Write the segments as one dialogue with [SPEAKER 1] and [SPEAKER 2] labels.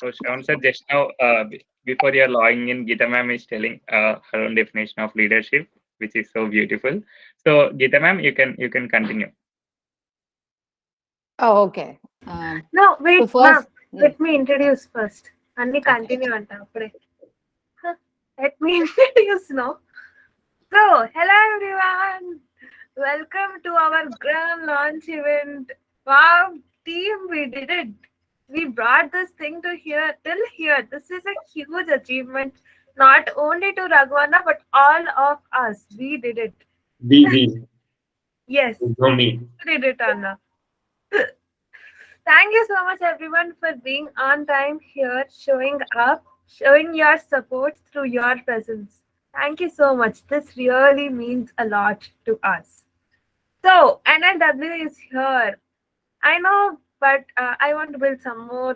[SPEAKER 1] So Shravan sir, just now, before you're logging in, Geeta ma'am is telling her own definition of leadership, which is so beautiful. So Geeta ma'am, you can continue.
[SPEAKER 2] Oh, okay.
[SPEAKER 3] No,
[SPEAKER 2] So
[SPEAKER 3] wait, ma'am.
[SPEAKER 2] first,
[SPEAKER 3] Let me introduce first. Anni
[SPEAKER 2] okay.
[SPEAKER 3] continue anta appude. Huh, let me introduce now. So, hello everyone. Welcome to our grand launch event. Wow, team, we did it. We brought this thing to here till here. This is a huge achievement, not only to Ragwana but all of us. We did it.
[SPEAKER 4] We,
[SPEAKER 3] Yes,
[SPEAKER 4] no me.
[SPEAKER 3] we did it, Anna. Thank you so much, everyone, for being on time here, showing up, showing your support through your presence. Thank you so much. This really means a lot to us. So, NLW is here. I know, but I want to build some more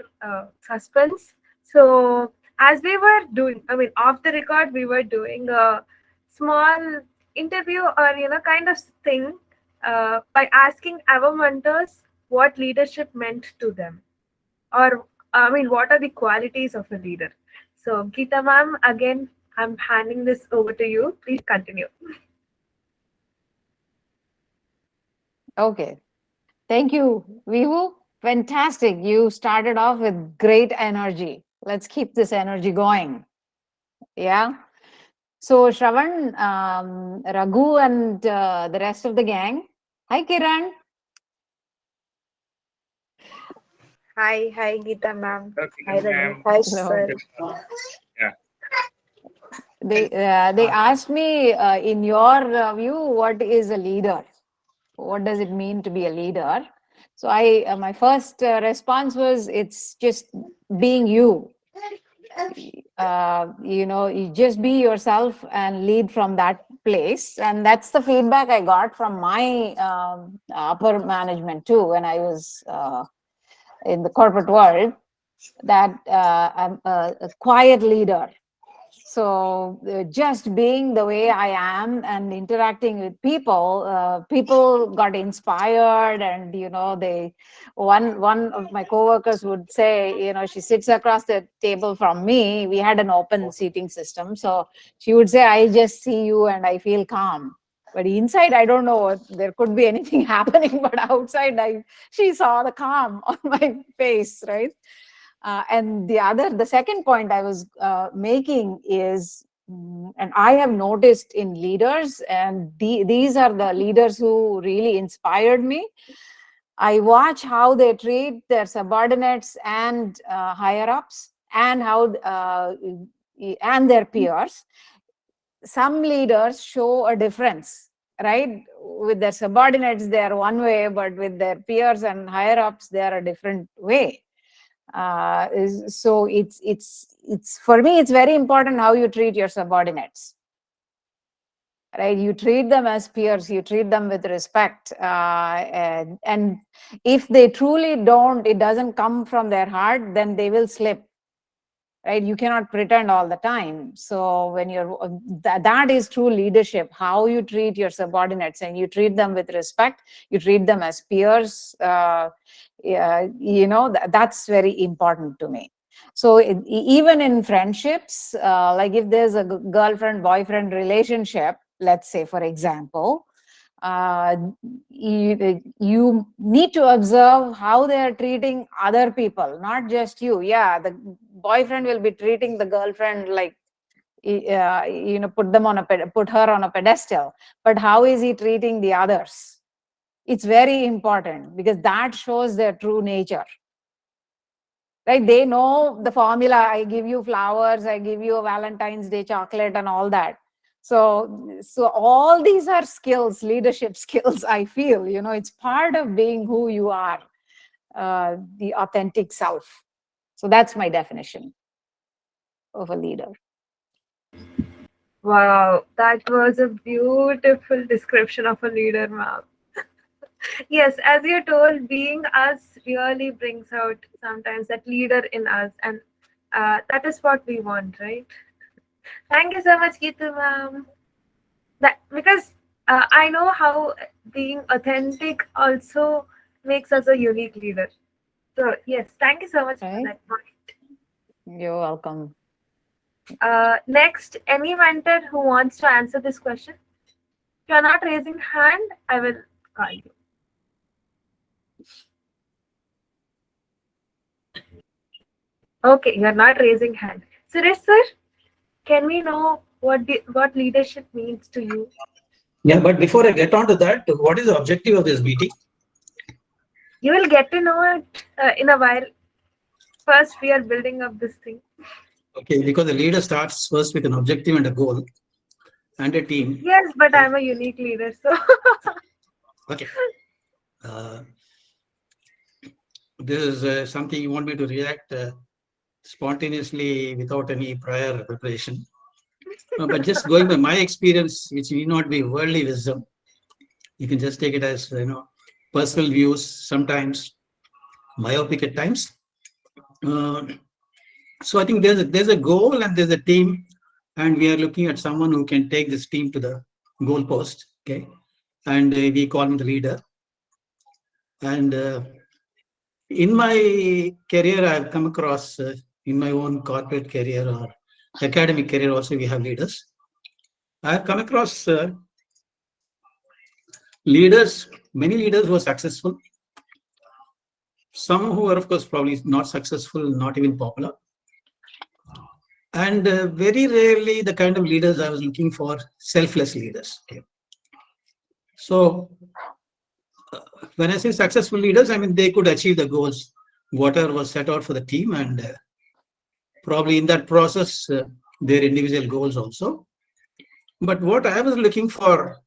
[SPEAKER 3] suspense. So, as we were doing, I mean, off the record, we were doing a small interview or, kind of thing by asking our mentors what leadership meant to them, or, I mean, what are the qualities of a leader. So, Geeta ma'am, again, I'm handing this over to you. Please continue.
[SPEAKER 2] Okay. Thank you, Vivu. Fantastic. You started off with great energy. Let's keep this energy going. Yeah. So, Shravan, Raghu, and the rest of the gang. Hi, Kiran.
[SPEAKER 3] Hi, Geeta ma'am.
[SPEAKER 1] So
[SPEAKER 3] Hi,
[SPEAKER 1] Kiran
[SPEAKER 3] Raghu.
[SPEAKER 1] ma'am,
[SPEAKER 3] Hi,
[SPEAKER 2] Hello.
[SPEAKER 3] sir.
[SPEAKER 1] yeah.
[SPEAKER 2] They asked me, in your view, what is a leader? What does it mean to be a leader? So my first response was, it's just being you. You just be yourself and lead from that place. And that's the feedback I got from my upper management too when I was in the corporate world, that I'm a quiet leader. So just being the way I am and interacting with people, people got inspired, and one of my coworkers would say, she sits across the table from me. We had an open seating system, so she would say, I just see you and I feel calm. But inside, I don't know, there could be anything happening, but outside, she saw the calm on my face, right? And the second point I was making is, and I have noticed in leaders, and these are the leaders who really inspired me. I watch how they treat their subordinates and higher ups, and how and their peers. Some leaders show a difference, right? With their subordinates, they are one way, but with their peers and higher ups, they are a different way. So it's for me, it's very important how you treat your subordinates, right? You treat them as peers, you treat them with respect, and if they truly don't, it doesn't come from their heart, then they will slip, right? You cannot pretend all the time. So when you're that is true leadership, how you treat your subordinates, and you treat them with respect, you treat them as peers. That's very important to me. So even in friendships, like if there's a girlfriend boyfriend relationship, let's say, for example, uh, you need to observe how they are treating other people, not just you. Yeah, the boyfriend will be treating the girlfriend like, put her on a pedestal, but how is he treating the others? It's very important, because that shows their true nature, right? They know the formula. I give you flowers, I give you a Valentine's Day chocolate and all that. So all these are skills, leadership skills, I feel. It's part of being who you are, the authentic self. So that's my definition of a leader.
[SPEAKER 3] Wow, that was a beautiful description of a leader, ma'am. Yes, as you told, being us really brings out sometimes that leader in us, and that is what we want, right? Thank you so much, Geetu, ma'am. That because I know how being authentic also makes us a unique leader. So yes, thank you so much for
[SPEAKER 2] Right.
[SPEAKER 3] that point.
[SPEAKER 2] You're welcome.
[SPEAKER 3] Next, any mentor who wants to answer this question? If you're not raising hand, I will call you. Okay, you're not raising hand. Suresh sir, can we know what leadership means to you?
[SPEAKER 4] Yeah, but before I get on to that, what is the objective of this meeting?
[SPEAKER 3] You will get to know it in a while. First, we are building up this thing.
[SPEAKER 4] Okay, because the leader starts first with an objective and a goal and a team.
[SPEAKER 3] Yes, but I'm a unique leader, so.
[SPEAKER 4] Okay. This is something you want me to react spontaneously without any prior preparation. But just going by my experience, which need not be worldly wisdom, you can just take it as personal views, sometimes myopic at times. So I think there's a goal and there's a team, and we are looking at someone who can take this team to the goal post. Okay, and we call him the leader. And in my career, I've come across in my own corporate career or academic career also, we have leaders. I've come across leaders, many leaders who are successful, some who are, of course, probably not successful, not even popular. And very rarely the kind of leaders I was looking for, selfless leaders. Okay. So when I say successful leaders, I mean they could achieve the goals, whatever was set out for the team, and probably in that process, their individual goals also. But what I was looking for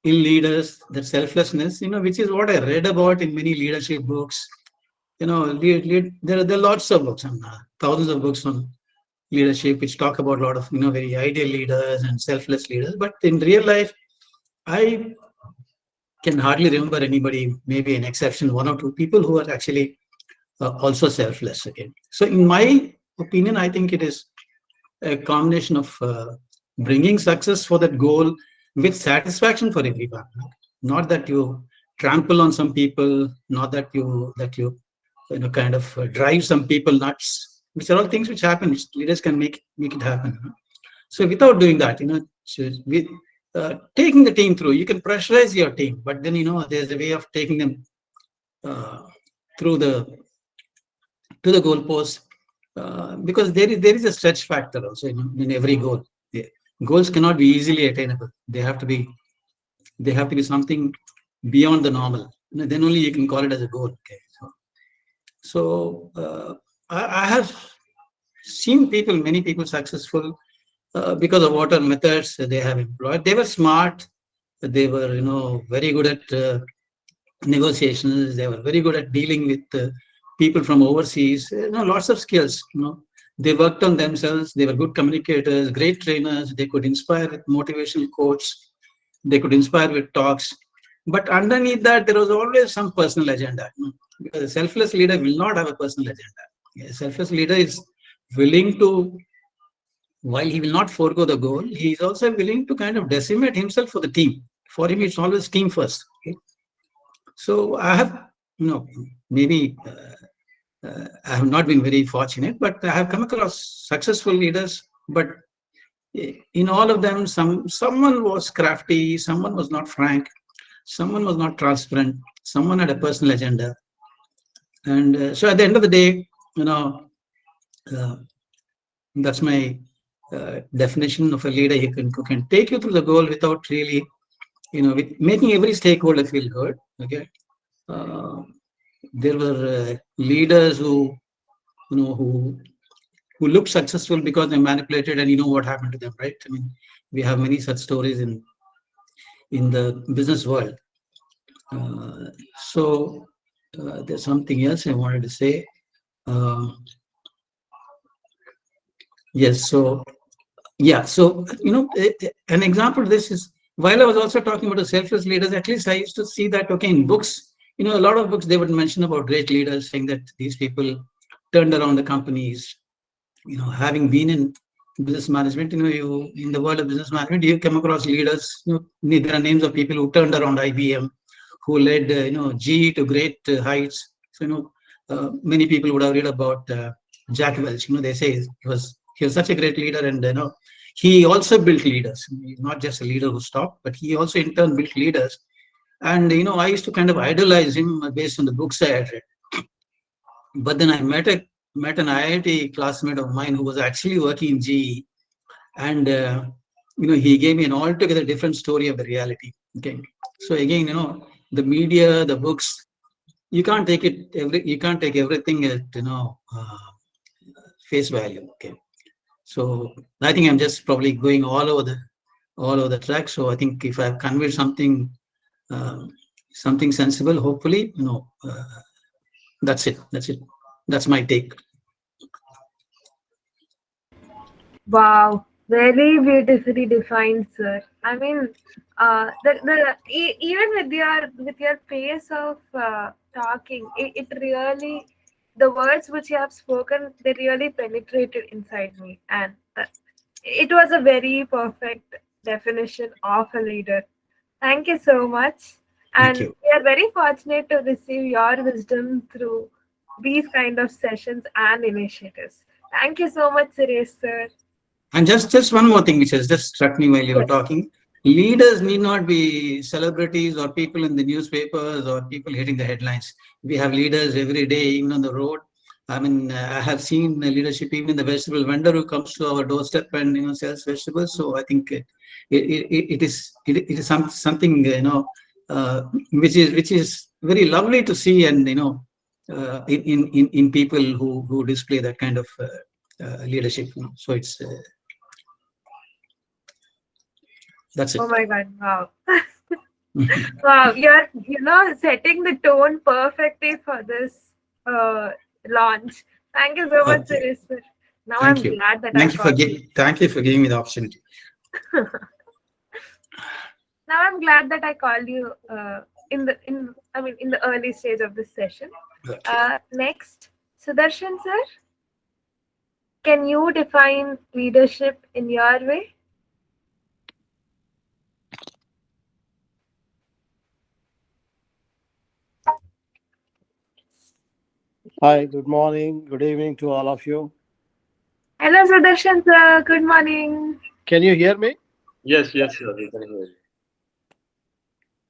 [SPEAKER 4] in leaders, that selflessness, which is what I read about in many leadership books. There are lots of books, and thousands of books on leadership, which talk about a lot of very ideal leaders and selfless leaders. But in real life, I can hardly remember anybody, maybe an exception, one or two people who are actually also selfless. Again, so in my opinion, I think it is a combination of bringing success for that goal with satisfaction for everyone. Not that you trample on some people, not that you kind of drive some people nuts, which are all things which happen. Which leaders can make it happen. So without doing that, with taking the team through, you can pressurize your team, but then there's a way of taking them through to the goalpost, because there is a stretch factor also in every goal. Yeah. Goals cannot be easily attainable. They have to be something beyond the normal. Then only you can call it as a goal. Okay. So I have seen many people successful because of what methods they have employed. They were smart. They were very good at negotiations. They were very good at dealing with people from overseas. Lots of skills. They worked on themselves. They were good communicators, great trainers. They could inspire with motivational quotes. They could inspire with talks. But underneath that, there was always some personal agenda. Because a selfless leader will not have a personal agenda. A selfless leader is willing to, while he will not forego the goal, he is also willing to kind of decimate himself for the team. For him, it's always team first. Okay? So I have, maybe I have not been very fortunate, but I have come across successful leaders. But in all of them, someone was crafty, someone was not frank, someone was not transparent, someone had a personal agenda. And so at the end of the day, that's my definition of a leader who can take you through the goal without really, with making every stakeholder feel good. Okay. There were leaders who looked successful because they manipulated, and what happened to them, right? I mean, we have many such stories in the business world. So there's something else I wanted to say. Yes. So yeah. So an example of this is, while I was also talking about the selfless leaders, at least I used to see that, okay, in books, a lot of books, they would mention about great leaders, saying that these people turned around the companies. Having been in business management, you in the world of business management, you come across leaders. There are names of people who turned around IBM, who led GE to great heights. So many people would have read about Jack Welch. They say he was such a great leader, and he also built leaders. He's not just a leader who stopped, but he also in turn built leaders. And I used to kind of idolize him based on the books I had read. But then I met an IIT classmate of mine who was actually working in GE, and he gave me an altogether different story of the reality. Okay, so again, the media, the books, you can't take everything at face value. Okay, so I think I'm just probably going all over the track. So I think if I've conveyed um, something sensible, hopefully, that's it. That's it. That's my take.
[SPEAKER 3] Wow, very beautifully defined, sir. I mean, even with your pace of talking, it really, the words which you have spoken, they really penetrated inside me, and it was a very perfect definition of a leader. Thank you so much,
[SPEAKER 4] Thank
[SPEAKER 3] and
[SPEAKER 4] you.
[SPEAKER 3] we are very fortunate to receive your wisdom through these kind of sessions and initiatives. Thank you so much, Suresh, sir.
[SPEAKER 4] And just one more thing which has just struck me while you were
[SPEAKER 3] Yes.
[SPEAKER 4] talking. Leaders need not be celebrities or people in the newspapers or people hitting the headlines. We have leaders every day, even on the road. I mean, I have seen the leadership even in the vegetable vendor who comes to our doorstep and sells vegetables. So I think it is something which is very lovely to see, and in people who display that kind of leadership. So it's that's
[SPEAKER 3] Oh
[SPEAKER 4] it.
[SPEAKER 3] my God! Wow. Wow, you're setting the tone perfectly for this uh, launch. Thank you so much,
[SPEAKER 4] Okay.
[SPEAKER 3] Suresh, sir. Now
[SPEAKER 4] Thank
[SPEAKER 3] I'm
[SPEAKER 4] you.
[SPEAKER 3] glad that I called you.
[SPEAKER 4] Thank you for giving me the opportunity.
[SPEAKER 3] Now I'm glad that I called you in the early stage of this session.
[SPEAKER 4] Okay.
[SPEAKER 3] Next, Sudarshan sir, can you define leadership in your way?
[SPEAKER 5] Hi, good morning, good evening to all of you.
[SPEAKER 3] Hello, Sudarshan sir. Good morning.
[SPEAKER 5] Can you hear me?
[SPEAKER 6] Yes, yes, sir. We can hear you.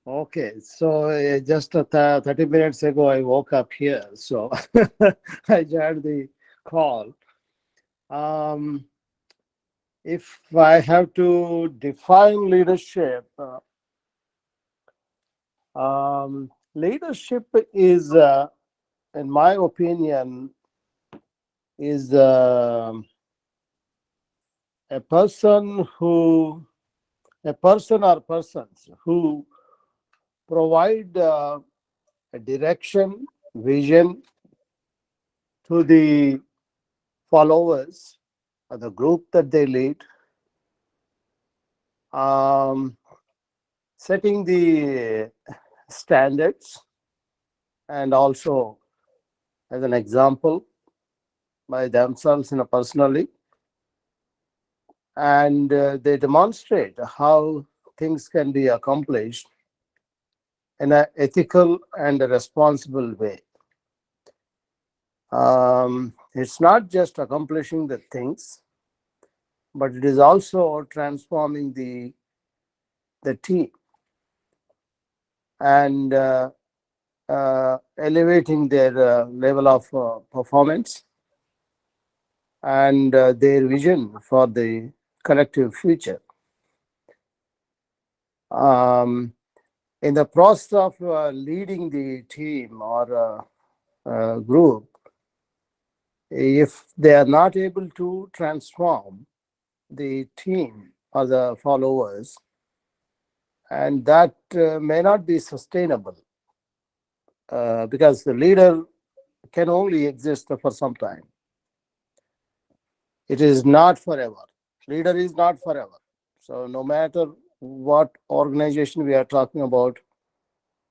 [SPEAKER 5] Okay, so just 30 minutes ago, I woke up here, so I joined the call. Um, if I have to define leadership, leadership is, in my opinion, is a person a person or persons who provide a direction, vision to the followers or the group that they lead, um, setting the standards, and also as an example by themselves personally, and they demonstrate how things can be accomplished in an ethical and a responsible way. It's not just accomplishing the things, but it is also transforming the team and elevating their level of performance and their vision for the collective future. Um, in the process of leading the team or group, if they are not able to transform the team or the followers, and that may not be sustainable because the leader can only exist for some time. It is not forever. Leader is not forever. So no matter what organization we are talking about,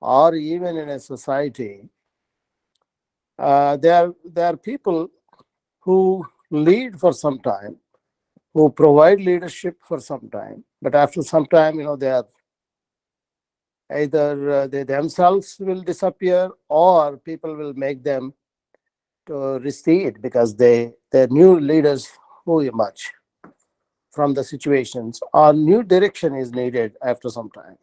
[SPEAKER 5] or even in a society, there are people who lead for some time, who provide leadership for some time, but after some time, they are either they themselves will disappear or people will make them to recede because the new leaders who emerge from the situations or new direction is needed after some time,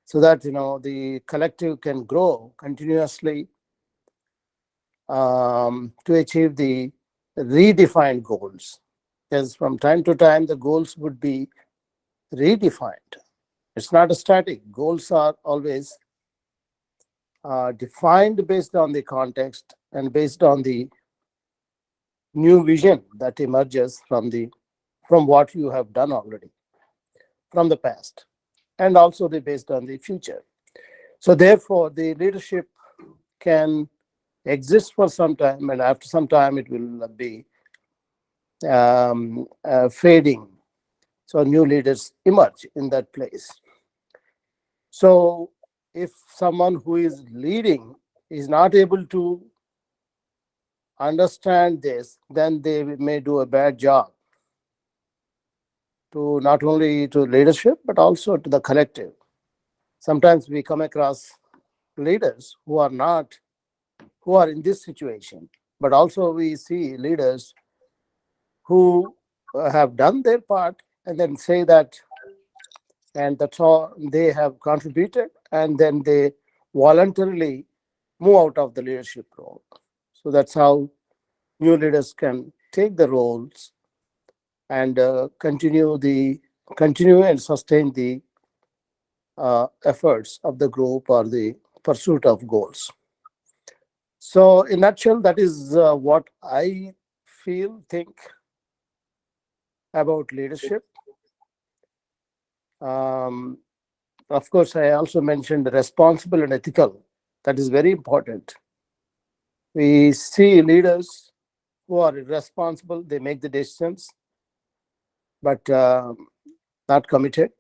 [SPEAKER 5] so that the collective can grow continuously to achieve the redefined goals. Because from time to time the goals would be redefined. It's not a static. Goals are always defined based on the context and based on the new vision that emerges from what you have done already from the past, and also the based on the future. So therefore the leadership can exist for some time, and after some time it will be fading. So new leaders emerge in that place. So if someone who is leading is not able to understand this, then they may do a bad job to not only to leadership but also to the collective. Sometimes we come across leaders who are in this situation, but also we see leaders who have done their part and then say that, and that's all they have contributed, and then they voluntarily move out of the leadership role. So that's how new leaders can take the roles and continue and sustain the efforts of the group or the pursuit of goals. So in nutshell, that is what I think about leadership. um, of course, I also mentioned responsible and ethical. That is very important. We see leaders who are irresponsible, they make the decisions but not committed,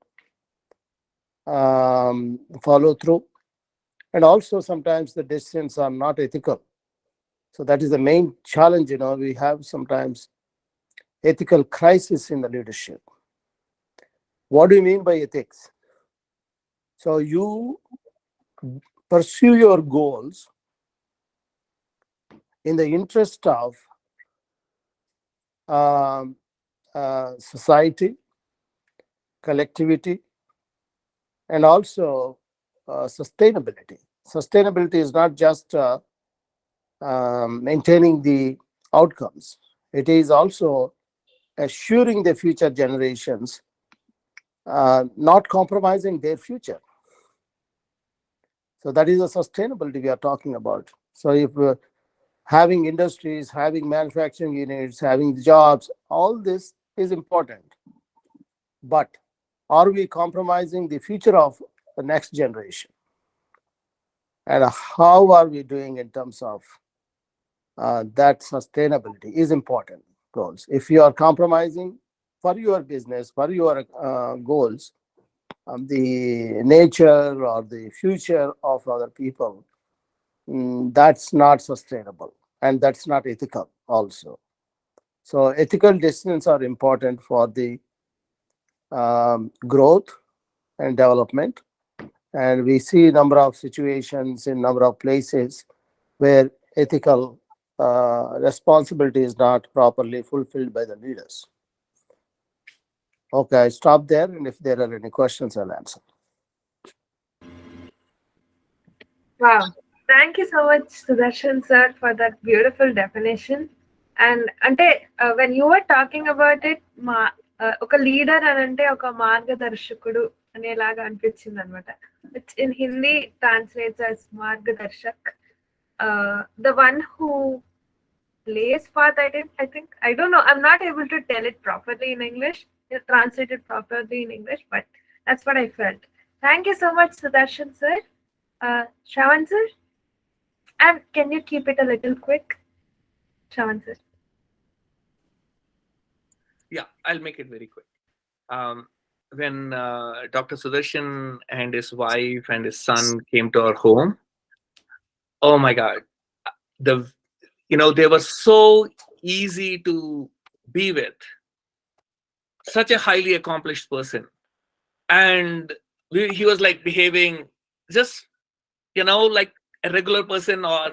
[SPEAKER 5] follow through, and also sometimes the decisions are not ethical. So that is the main challenge. We have sometimes ethical crisis in the leadership. What do you mean by ethics? So you pursue your goals in the interest of um, society, collectivity, and also sustainability. Sustainability is not just maintaining the outcomes, it is also assuring the future generations not compromising their future. So that is the sustainability we are talking about. So if having industries, having manufacturing units, having jobs, all this is important. But are we compromising the future of the next generation? And how are we doing in terms of that sustainability is important goals. If you are compromising for your business, for your goals, the nature or the future of other people, that's not sustainable and that's not ethical also. So ethical decisions are important for the growth and development. And we see a number of situations in number of places where ethical responsibility is not properly fulfilled by the leaders. Okay, I stop there, and if there are any questions, I'll answer.
[SPEAKER 3] Wow. Thank you so much, Sudarshan sir, for that beautiful definition. And when you were talking about it, ఒక leader అని అంటే ఒక మార్గదర్శకుడు అనేలాగా అనిపించింది అనమాట. Which in Hindi translates as Margdarshak. The one who lays path, I think, I don't know, I'm not able to tell it properly in English, translate it properly in English, but that's what I felt. Thank you so much, Sudarshan sir. Shravan sir? And can you keep it a little quick? Shravan sir.
[SPEAKER 7] Yeah, I'll make it very quick. When Dr. Sudarshan and his wife and his son came to our home, oh my God, they were so easy to be with. Such a highly accomplished person, and he was like behaving just like a regular person, or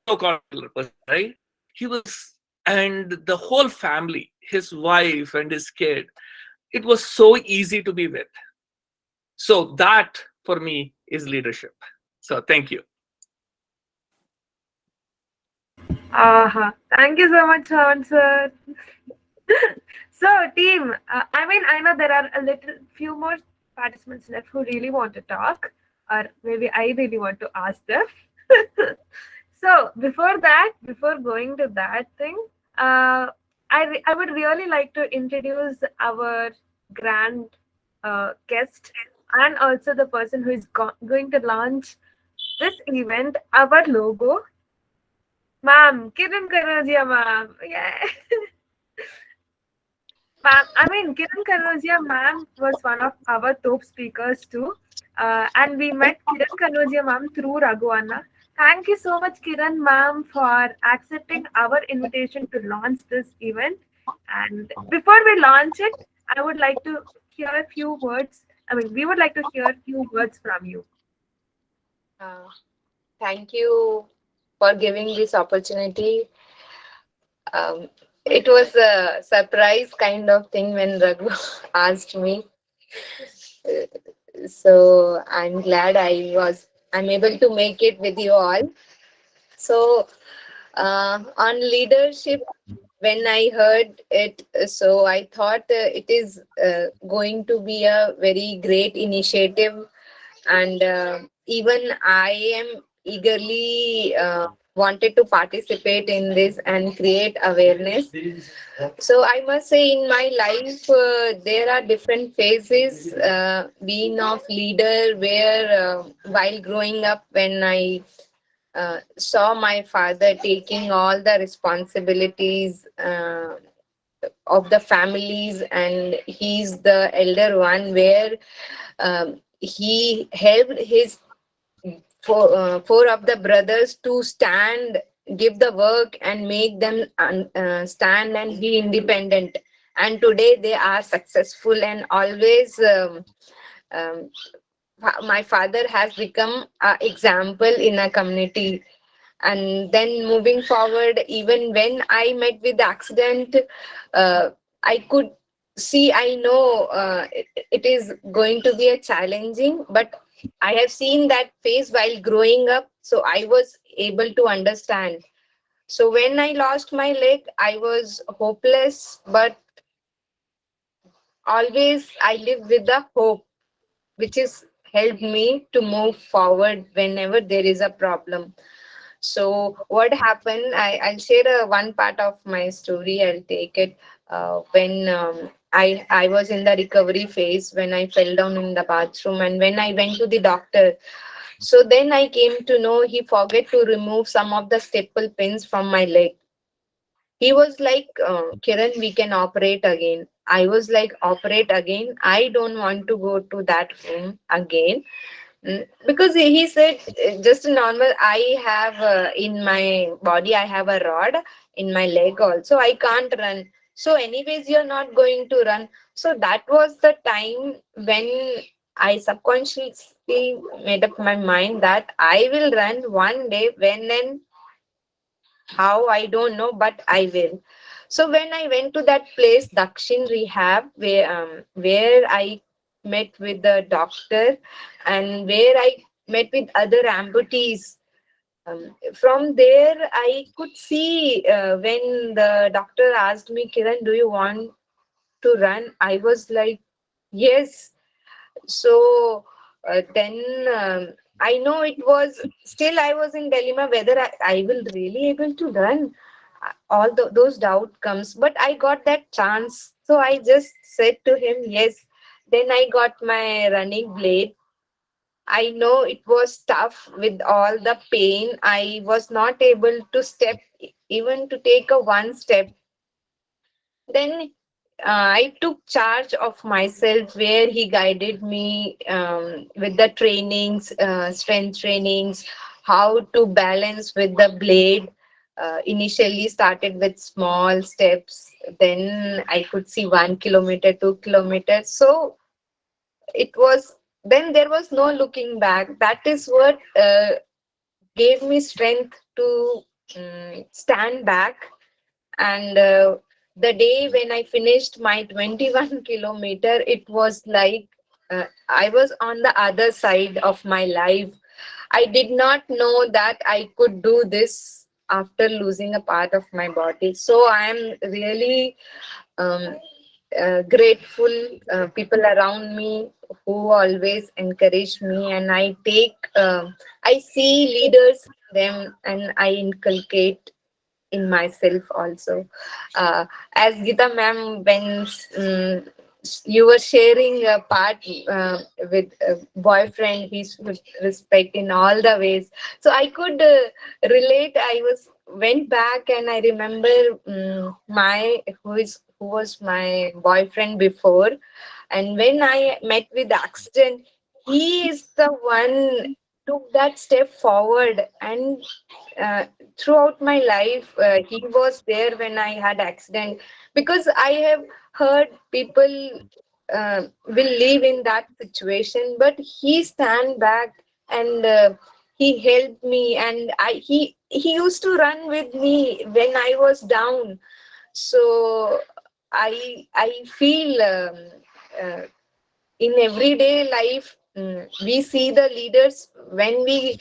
[SPEAKER 7] no person, right? He was, and the whole family, his wife and his kid, it was so easy to be with. So that for me is leadership. So thank you.
[SPEAKER 3] Thank you so much, Shawan sir. So, team, I mean, I know there are a little few more participants left who really want to talk, or maybe I really want to ask them. So, before that, before going to that thing, I would really like to introduce our grand guest and also the person who is going to launch this event, our logo. Ma'am, Kiran Kanojia, ma'am. Yeah. Ma'am, I mean, Kiran Kanojia, ma'am, was one of our top speakers too. And we met Kiran Kanojia, ma'am, through Raghuanna. Thank you so much, Kiran, ma'am, for accepting our invitation to launch this event. And before we launch it, I would like to hear a few words. I mean, we would like to hear a few words from you.
[SPEAKER 8] Uh, Thank you for giving this opportunity. Um, it was a surprise kind of thing when Raghu asked me. So I'm glad I'm able to make it with you all. So on leadership, when I heard it, so I thought it is going to be a very great initiative, and even I am eagerly wanted to participate in this and create awareness. So I must say, in my life, there are different phases. Being of leader, where while growing up, when I saw my father taking all the responsibilities of the families, and he's the elder one, where he helped his four of the brothers to stand, give the work, and make them stand and be independent. And today they are successful, and always um, my father has become an example in a community. And then moving forward, even when I met with the accident, uh, I could see, I know it is going to be a challenging, but I have seen that phase while growing up, so I was able to understand. So when I lost my leg, I was hopeless, but always I live with the hope, which has helped me to move forward whenever there is a problem. So what happened? I'll share one part of my story. I'll take it when I was in the recovery phase, when I fell down in the bathroom, and when I went to the doctor. So then I came to know he forget to remove some of the staple pins from my leg. He was like, Kiran, we can operate again. I was like, operate again? I don't want to go to that room again. Because he said, just normal, I have in my body, I have a rod in my leg also, I can't run. So anyways, you're not going to run. So that was the time when I subconsciously made up my mind that I will run one day. When and how, I don't know, but I will. So when I went to that place, Dakshin Rehab, where I met with the doctor, and where I met with other amputees. From there, I could see when the doctor asked me, Kiran, do you want to run? I was like, yes. So then I know it was still, I was in dilemma whether I will really able to run. All those doubt comes, but I got that chance. So I just said to him, yes. Then I got my running blade. I know it was tough with all the pain. I was not able to step, even to take a one step. Then I took charge of myself, where he guided me with the trainings, strength trainings, how to balance with the blade. Initially started with small steps, then I could see 1 kilometer, 2 kilometers. So it was, then there was no looking back. That is what gave me strength to stand back. And the day when I finished my 21 kilometer, it was like I was on the other side of my life. I did not know that I could do this after losing a part of my body. So I am really um, grateful people around me who always encourage me, and I see leaders in them and I inculcate in myself also. Uh, as Gita ma'am, when you were sharing a part with a boyfriend, he's respect in all the ways. So I could relate. Went back and I remember my who was my boyfriend before, and when I met with the accident, he is the one took that step forward. And uh, throughout my life, he was there when I had accident, because I have heard people will live in that situation, but he stand back and he helped me, and he used to run with me when I was down. So I feel uh, in everyday life, we see the leaders. When we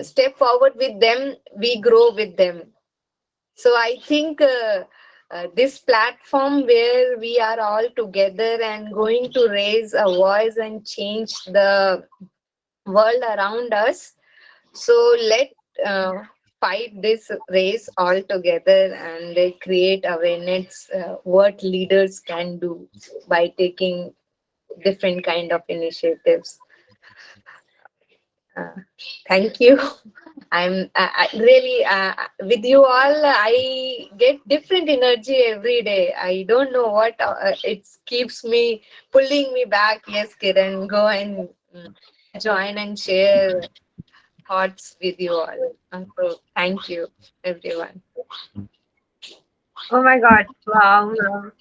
[SPEAKER 8] step forward with them, we grow with them. So I think this platform where we are all together and going to raise a voice and change the world around us. So let uh, fight this race all together and create awareness what leaders can do by taking different kind of initiatives. Uh, Thank you. I really with you all. I get different energy every day. I don't know what it keeps me pulling me back. Yes, Kiran, go and join and share thoughts with you all. So thank you, everyone.
[SPEAKER 3] Oh my God. Wow. Ma'am.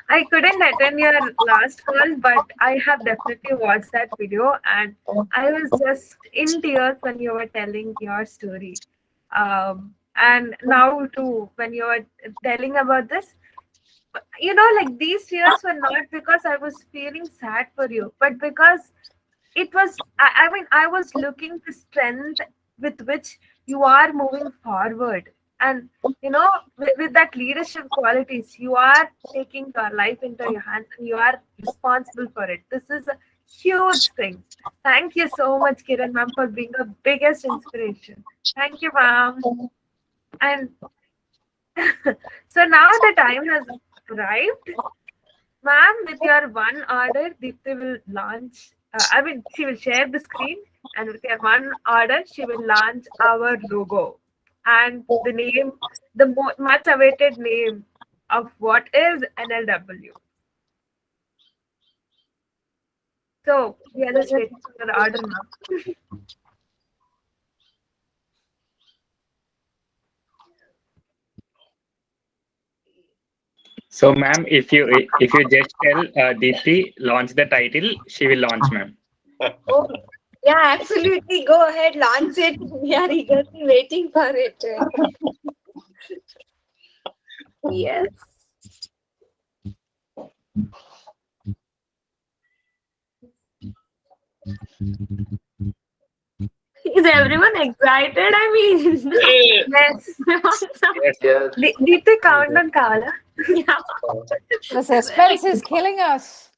[SPEAKER 3] I couldn't attend your last call, but I have definitely watched that video and I was just in tears when you were telling your story. And now, too, when you were telling about this, like these tears were not because I was feeling sad for you, but because it was, I mean, I was looking the strength with which you are moving forward. And, with that leadership qualities, you are taking your life into your hands and you are responsible for it. This is a huge thing. Thank you so much, Kiran ma'am, for being the biggest inspiration. Thank you, ma'am. And so now the time has arrived. Ma'am, with your one order, Deepthi will launch. She will share the screen, and with your one order, she will launch our logo and the name, the much awaited name of what is NLW. So we are just waiting for the order, ma'am.
[SPEAKER 1] So, ma'am, if you just tell Deepthi launch the title, she will launch, ma'am.
[SPEAKER 8] Oh, yeah, absolutely. Go ahead, launch it. We are eagerly waiting for it.
[SPEAKER 3] Yes. Is everyone excited? I mean, yes.
[SPEAKER 1] Yes.
[SPEAKER 6] Yes.
[SPEAKER 3] Deepthi, countdown kavala. Yeah.
[SPEAKER 2] The suspense is killing us.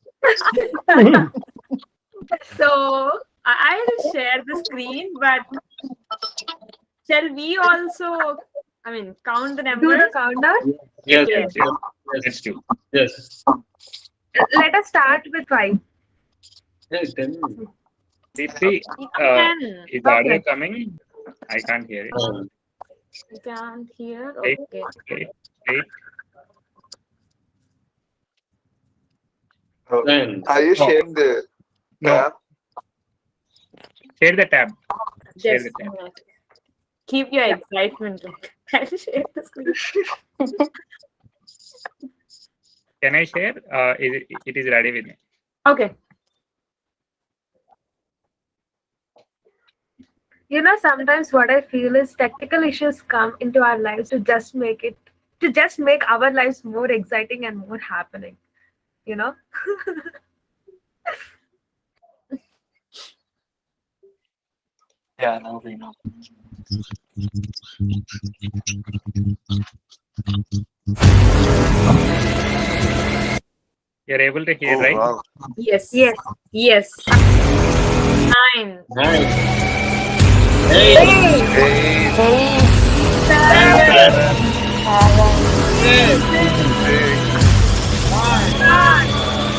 [SPEAKER 9] So I'll share the screen, but shall we also, count the
[SPEAKER 3] Do
[SPEAKER 9] numbers?
[SPEAKER 3] the countdown.
[SPEAKER 6] Yes.
[SPEAKER 9] Yes.
[SPEAKER 1] Yes.
[SPEAKER 6] Yes.
[SPEAKER 1] Let's do.
[SPEAKER 6] Yes.
[SPEAKER 3] Let us start with 5.
[SPEAKER 6] Yes. Tell me.
[SPEAKER 1] Deepthi,
[SPEAKER 9] Ten.
[SPEAKER 1] is the audio
[SPEAKER 3] Okay.
[SPEAKER 1] coming? I can't hear it.
[SPEAKER 9] You can't hear.
[SPEAKER 1] Eight,
[SPEAKER 9] Okay.
[SPEAKER 1] eight, eight.
[SPEAKER 6] Ten.
[SPEAKER 10] Are you
[SPEAKER 1] No,
[SPEAKER 10] sharing the
[SPEAKER 1] no.
[SPEAKER 10] tab?
[SPEAKER 1] Share the tab. Share
[SPEAKER 9] Just
[SPEAKER 1] the
[SPEAKER 9] a
[SPEAKER 1] tab.
[SPEAKER 9] minute. Keep your excitement. I'll share the screen.
[SPEAKER 1] Can I share? It is ready with me.
[SPEAKER 9] Okay.
[SPEAKER 3] Sometimes what I feel is technical issues come into our lives to just make our lives more exciting and more happening. You know?
[SPEAKER 1] Yeah, now we know. You're able to hear,
[SPEAKER 5] Oh,
[SPEAKER 1] right?
[SPEAKER 5] wow.
[SPEAKER 9] Yes.
[SPEAKER 3] Yes.
[SPEAKER 9] Yes. 9,
[SPEAKER 6] Nice. Hey,
[SPEAKER 9] 8,
[SPEAKER 5] 8,
[SPEAKER 9] 7,
[SPEAKER 3] 7,
[SPEAKER 1] 7,
[SPEAKER 6] 6,
[SPEAKER 3] 6,
[SPEAKER 5] 6,
[SPEAKER 6] 5,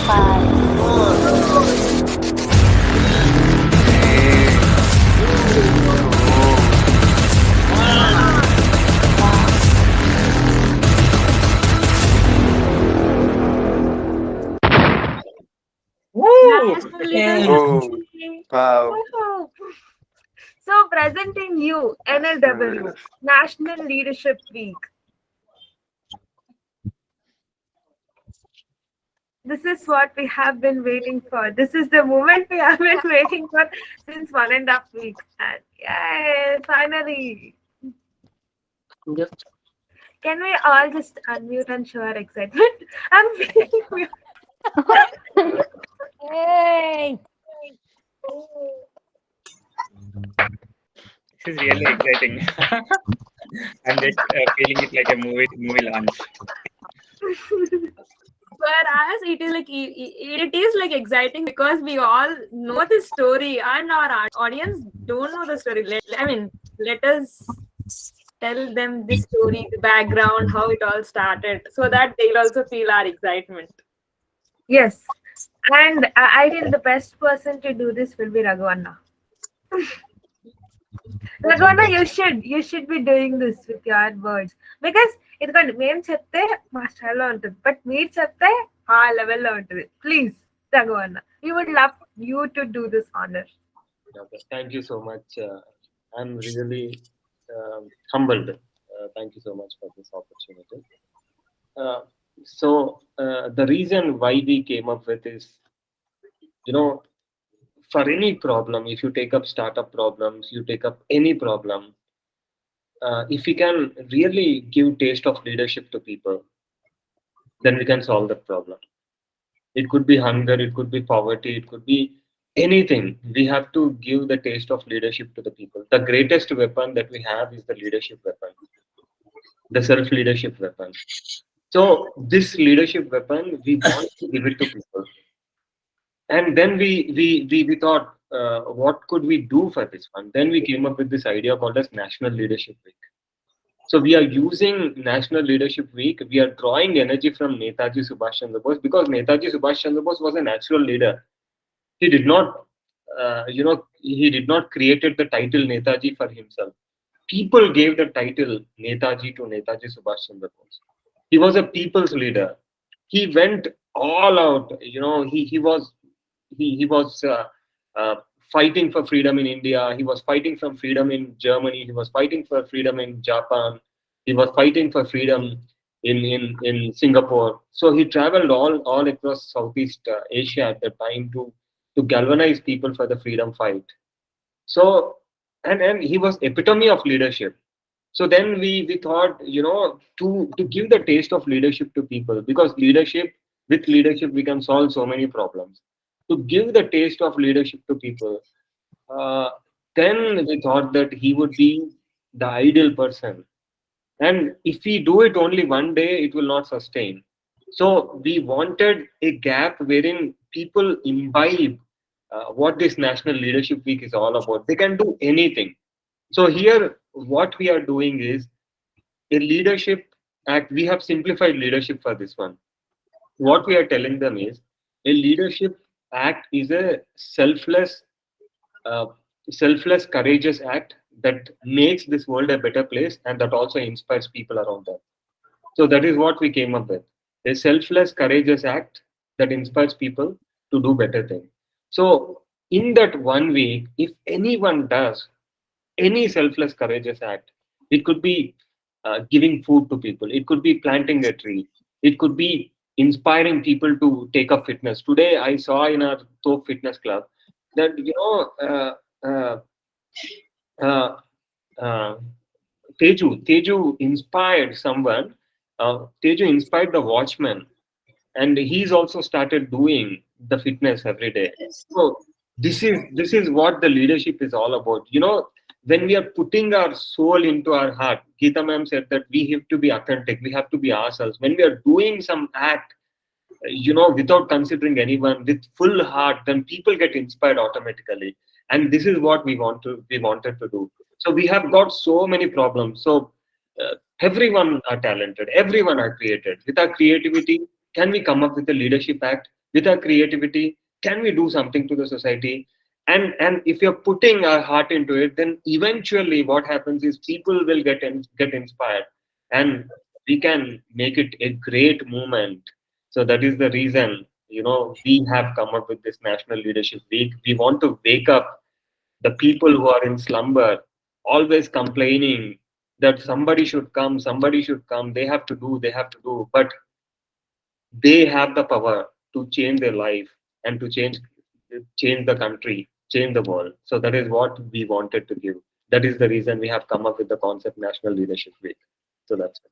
[SPEAKER 3] 5,
[SPEAKER 6] 4,
[SPEAKER 3] 4,
[SPEAKER 5] 3,
[SPEAKER 6] 2,
[SPEAKER 5] 2,
[SPEAKER 6] 1.
[SPEAKER 3] 1.
[SPEAKER 1] Woo!
[SPEAKER 9] National
[SPEAKER 7] Hey.
[SPEAKER 9] Leadership
[SPEAKER 5] oh,
[SPEAKER 9] Day.
[SPEAKER 5] wow.
[SPEAKER 3] Woohoo. So, presenting you NLW, National Leadership Week. This is what we have been waiting for. This is the moment we have been waiting for since 1.5 weeks. And yay, finally.
[SPEAKER 7] Yep.
[SPEAKER 3] Can we all just unmute and show our excitement? I'm feeling weird.
[SPEAKER 2] Yay!
[SPEAKER 1] This is really exciting. I'm just feeling it like a movie launch.
[SPEAKER 9] Whereas it is like it is like exciting because we all know the story and our audience don't know the story. Let us tell them the story, the background, how it all started, so that they'll also feel our excitement.
[SPEAKER 3] Yes. And I feel the best person to do this will be Raghuvanna. Raghuvanna, you should be doing this with your words. Because ఎందుకంటే మేము చెప్తే మా స్టైల్లో ఉంటుంది but మీరు చెప్తే ఆ లెవెల్లో ఉంటుంది please Raghuvanna. We would love you to do this honor.
[SPEAKER 6] Okay, thank you so much. I'm really humbled. Thank you so much for this opportunity. Uh, the reason why we came up with is, you know, for any problem, if you take up startup problems, you take up any problem, if we can really give taste of leadership to people, then we can solve that problem. It could be hunger, it could be poverty, it could be anything. We have to give the taste of leadership to the people. The greatest weapon that we have is the leadership weapon, the self leadership weapon. So this leadership weapon, we want to give it to people. And then we thought, what could we do for this one? Then we came up with this idea called as National Leadership Week. So we are using National Leadership Week. We are drawing energy from Netaji Subhash Chandra Bose, because Netaji Subhash Chandra Bose was a natural leader. He did not, he did not created the title Netaji for himself. People gave the title Netaji to Netaji Subhash Chandra Bose. He was a people's leader. He went all out. He was fighting for freedom in India. He was fighting for freedom in Germany. He was fighting for freedom in Japan. He was fighting for freedom in Singapore. So he traveled all across Southeast Asia at the time to galvanize people for the freedom fight. So and he was epitome of leadership. So then we thought, to give the taste of leadership to people, because with leadership we can solve so many problems. To give the taste of leadership to people, uh, then we thought that he would be the ideal person. And if we do it only one day, it will not sustain. So we wanted a gap wherein people imbibe what this National Leadership Week is all about. They can do anything. So here, what we are doing is a leadership act. We have simplified leadership for this one. What we are telling them is a leadership act is a uh, selfless, courageous act that makes this world a better place, and that also inspires people around them. So that is what we came up with: a selfless, courageous act that inspires people to do better things. So in that 1 week, if anyone does any selfless, courageous act, it could be giving food to people, it could be planting a tree, it could be inspiring people to take up fitness. Today, I saw in our Top Fitness Club that uh, uh, uh, Teju inspired someone. Teju inspired the watchman, and he's also started doing the fitness every day. So this is what the leadership is all about. When we are putting our soul into our heart, Geeta ma'am said that we have to be authentic. We have to be ourselves. When we are doing some act, without considering anyone, with full heart, then people get inspired automatically. And this is what we wanted to do. So we have got so many problems. So everyone are talented, everyone are created. With our creativity, can we come up with a leadership act? With our creativity, can we do something to the society? And if you're putting our heart into it, then eventually what happens is people will get inspired, and we can make it a great movement. So that is the reason, we have come up with this National Leadership Week. We want to wake up the people who are in slumber, always complaining that somebody should come, they have to do. But they have the power to change their life and to change the country, change the world. So that is what we wanted to give. That is the reason we have come up with the concept National Leadership Week. So that's it.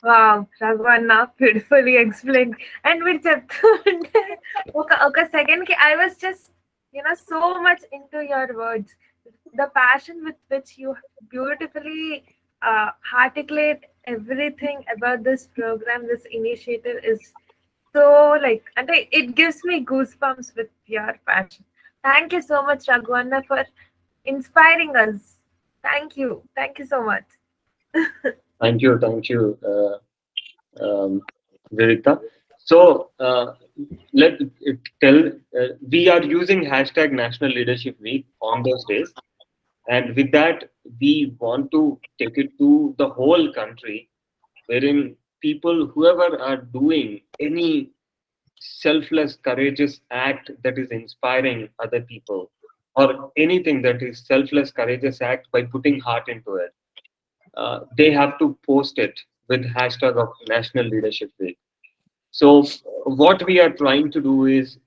[SPEAKER 3] Wow, Raghavana, beautifully explained. And మీరు చెప్తుంటే ఒక second కి I was just so much into your words. The passion with which you beautifully articulate everything about this program, this initiative is so and it gives me goosebumps with your passion. Thank you so much, Raghavana, for inspiring us. Thank you so much.
[SPEAKER 6] Thank you, Virita. So let tell we are using hashtag National Leadership Week on those days, and with that we want to take it to the whole country, wherein people, whoever are doing any selfless, courageous act that is inspiring other people, or anything that is selfless, courageous act by putting heart into it, they have to post it with hashtag of National Leadership Week. So what we are trying to do is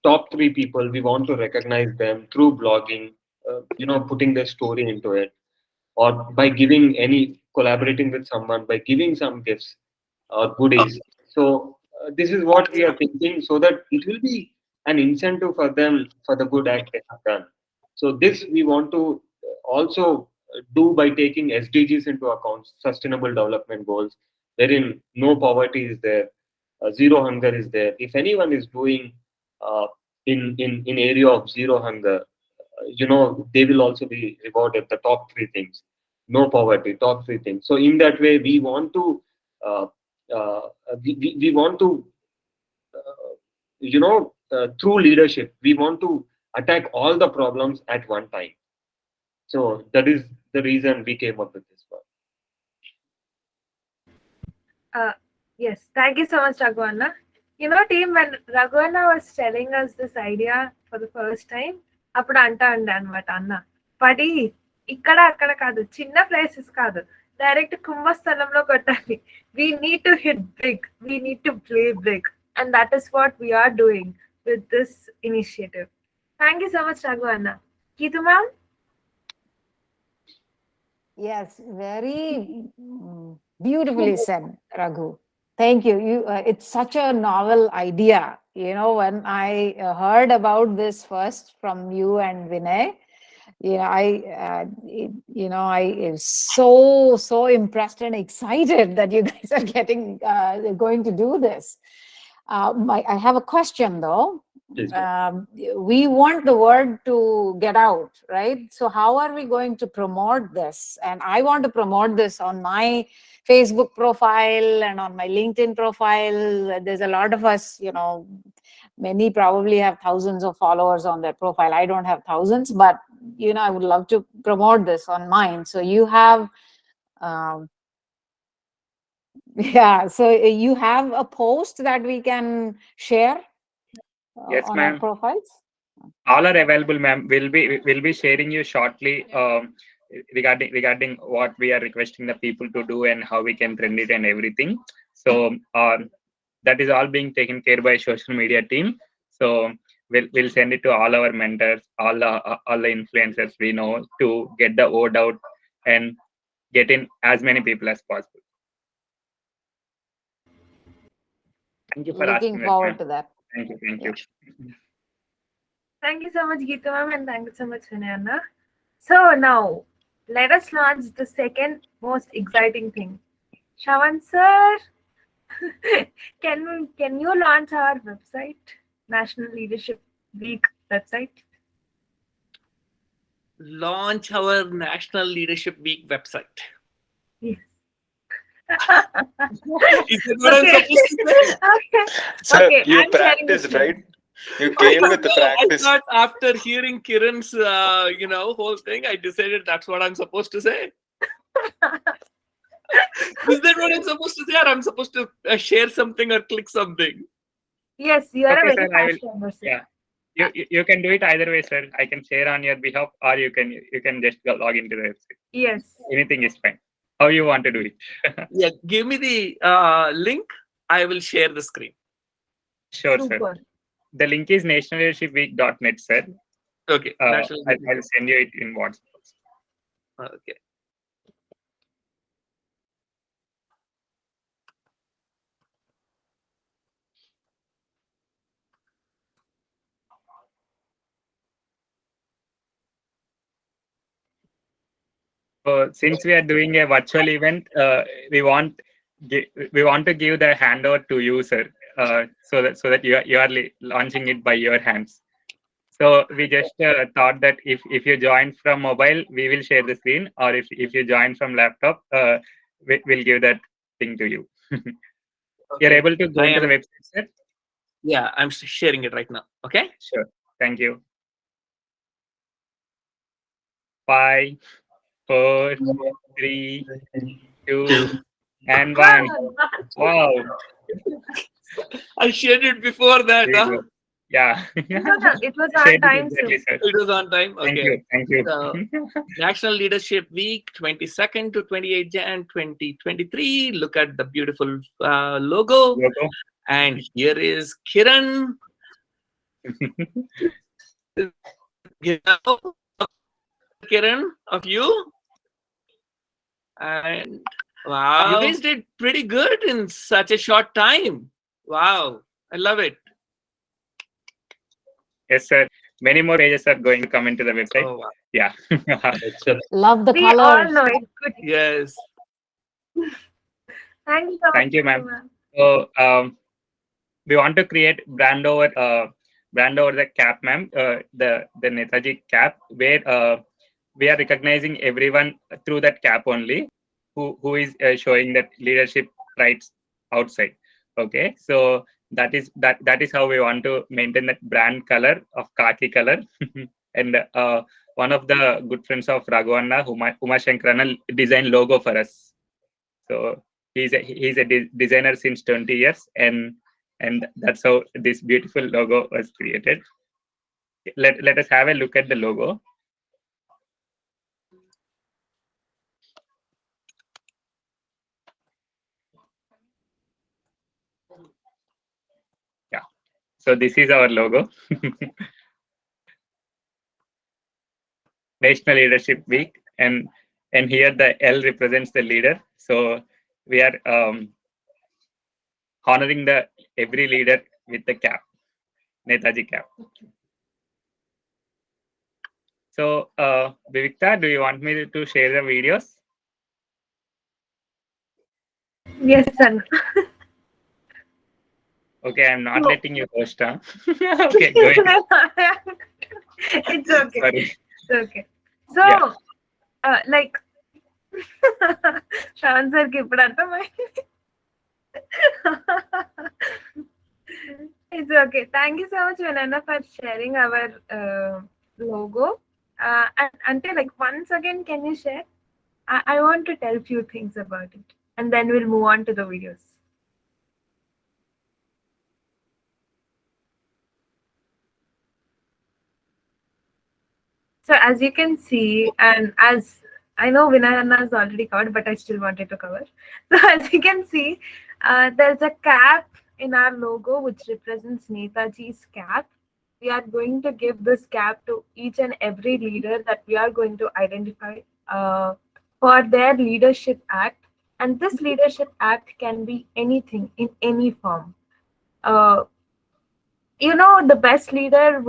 [SPEAKER 6] top three people. We want to recognize them through blogging, putting their story into it, or by collaborating with someone, by giving some gifts or goodies. So this is what we are thinking, so that it will be an incentive for them for the good act they have done. So this we want to also do by taking SDGs into account, Sustainable Development Goals, wherein no poverty is there, zero hunger is there. If anyone is doing uh, in area of zero hunger, they will also be rewarded. The top three things, no poverty, top three things. So in that way, we want to uh, uh, we want to through leadership, we want to attack all the problems at one time. So that is the reason we came up with this one.
[SPEAKER 3] Yes, thank you so much, Raghavana. Team, when Raghavana was telling us this idea for the first time, అప్పుడు అంటా ఉండే అనమాట అన్న, పడి ఇక్కడ అక్కడ కాదు, చిన్న ప్లేసెస్ కాదు, డైరెక్ట్ కుంభస్థలంలో కొట్టాలి. We need to hit big, we need to play big, and that is what we are doing with this initiative. Thank you so much, Raghavana. Geetu ma'am?
[SPEAKER 2] Yes, very beautifully said, Raghu. Thank you. It's such a novel idea. When I heard about this first from you and Vinay, I was so impressed and excited that you guys are going to do this. I have a question though. We want the word to get out, right? So how are we going to promote this? And I want to promote this on my Facebook profile and on my LinkedIn profile. There's a lot of us, many probably have thousands of followers on their profile. I don't have thousands, but I would love to promote this on mine. So you have yeah, so you have a post that we can share
[SPEAKER 1] Yes,
[SPEAKER 2] on our
[SPEAKER 1] ma'am.
[SPEAKER 2] profiles?
[SPEAKER 1] All are available, ma'am. We'll be sharing you shortly regarding what we are requesting the people to do and how we can trend it and everything. So that is all being taken care by social media team. So we'll send it to all our mentors, all the influencers we know, to get the word out and get in as many people as possible. Thank you for
[SPEAKER 2] Looking
[SPEAKER 1] asking that,
[SPEAKER 2] forward
[SPEAKER 1] ma'am.
[SPEAKER 2] to that.
[SPEAKER 1] Thank you. Thank you.
[SPEAKER 3] Thank you so much, Geeta ma'am, and thank you so much, Vinayana. So now, let us launch the second most exciting thing. Shravan sir, can you launch our website, National Leadership Week website?
[SPEAKER 7] Launch our National Leadership Week website.
[SPEAKER 3] Yes.
[SPEAKER 7] Is that what I'm
[SPEAKER 3] Okay.
[SPEAKER 7] supposed to say?
[SPEAKER 3] Okay.
[SPEAKER 10] So
[SPEAKER 3] Okay,
[SPEAKER 10] you
[SPEAKER 3] I'm sharing the
[SPEAKER 10] practiced, right?
[SPEAKER 3] screen.
[SPEAKER 10] You came with the
[SPEAKER 7] No, I
[SPEAKER 10] practice.
[SPEAKER 7] thought after hearing Kiran's, whole thing, I decided that's what I'm supposed to say. Is that what I'm supposed to say, or I'm supposed to share something or click something?
[SPEAKER 3] Yes, you are
[SPEAKER 1] Okay,
[SPEAKER 3] a very
[SPEAKER 1] sir, I will.
[SPEAKER 3] fast learner, sir.
[SPEAKER 1] Yeah. You can do it either way, sir. I can share on your behalf, or you can just log into the website.
[SPEAKER 3] Yes.
[SPEAKER 1] Anything is fine. How you want to do it?
[SPEAKER 7] Yeah, give me the link. I will share the screen.
[SPEAKER 1] Sure, sir.
[SPEAKER 3] Super.
[SPEAKER 1] The link is nationalleadershipweek.net, sir.
[SPEAKER 7] Okay, National
[SPEAKER 1] I'll send you it in WhatsApp.
[SPEAKER 7] Okay.
[SPEAKER 1] So since we are doing a virtual event, we want to give the handover to you, sir, so that you are launching it by your hands. So we just thought that if you join from mobile, we will share the screen, or if you join from laptop, we'll give that thing to you. You're
[SPEAKER 7] Okay.
[SPEAKER 1] able to go to the website, sir?
[SPEAKER 7] Yeah, I'm sharing it right now. Okay.
[SPEAKER 1] Sure. Thank you. 5, 4, 3, 2, and 1. Wow.
[SPEAKER 7] I shared it before that.
[SPEAKER 1] Very good. Yeah.
[SPEAKER 3] It was
[SPEAKER 1] Shared
[SPEAKER 3] on
[SPEAKER 1] it
[SPEAKER 3] time,
[SPEAKER 1] exactly,
[SPEAKER 3] sir.
[SPEAKER 1] sir.
[SPEAKER 7] It was on time.
[SPEAKER 1] Thank
[SPEAKER 7] Okay.
[SPEAKER 1] you. Thank you.
[SPEAKER 7] So, National Leadership Week, 22nd to 28 Jan 2023. Look at the beautiful logo. And here is Kiran. Kiran, of you. And wow, you guys did pretty good in such a short time. Wow, I love it.
[SPEAKER 1] Yes, sir. Many more pages are going to come into the website.
[SPEAKER 7] Oh, wow.
[SPEAKER 1] Yeah.
[SPEAKER 2] Love the
[SPEAKER 3] We all
[SPEAKER 2] colors.
[SPEAKER 3] know it. Good.
[SPEAKER 7] Yes.
[SPEAKER 3] Thank you so much.
[SPEAKER 1] Thank you, ma'am. So we want to create brand over the cap, ma'am. The Netaji cap, where we are recognizing everyone through that cap only, who is showing that leadership rights outside. Okay, so that is how we want to maintain that brand color of khaki color. And one of the good friends of Raghavanna, Uma Shankarana, designed logo for us. So he's a designer since 20 years, and that's how this beautiful logo was created. Let us have a look at the logo. Yeah, so this is our logo. National Leadership Week, and here the L represents the leader. So we are honoring every leader with the cap, Netaji cap. So Vivikta, do you want me to share the videos?
[SPEAKER 3] Yes, sir.
[SPEAKER 1] Okay, I'm not letting you host, huh? Okay, go ahead.
[SPEAKER 3] It's okay.
[SPEAKER 1] Sorry.
[SPEAKER 3] It's okay. So,
[SPEAKER 1] Yeah.
[SPEAKER 3] like, Shravan sir ki ippudu arthamaindi. It's okay. Thank you so much, Vinayana, for sharing our logo. And until like once again, can you share? I want to tell few things about it, and then we'll move on to the videos. So as you can see, and as I know Vinayana has already covered, but I still wanted to cover. So as you can see, there's a cap in our logo, which represents Netaji's cap. We are going to give this cap to each and every leader that we are going to identify for their leadership act. And this leadership act can be anything in any form. Uh, the best leader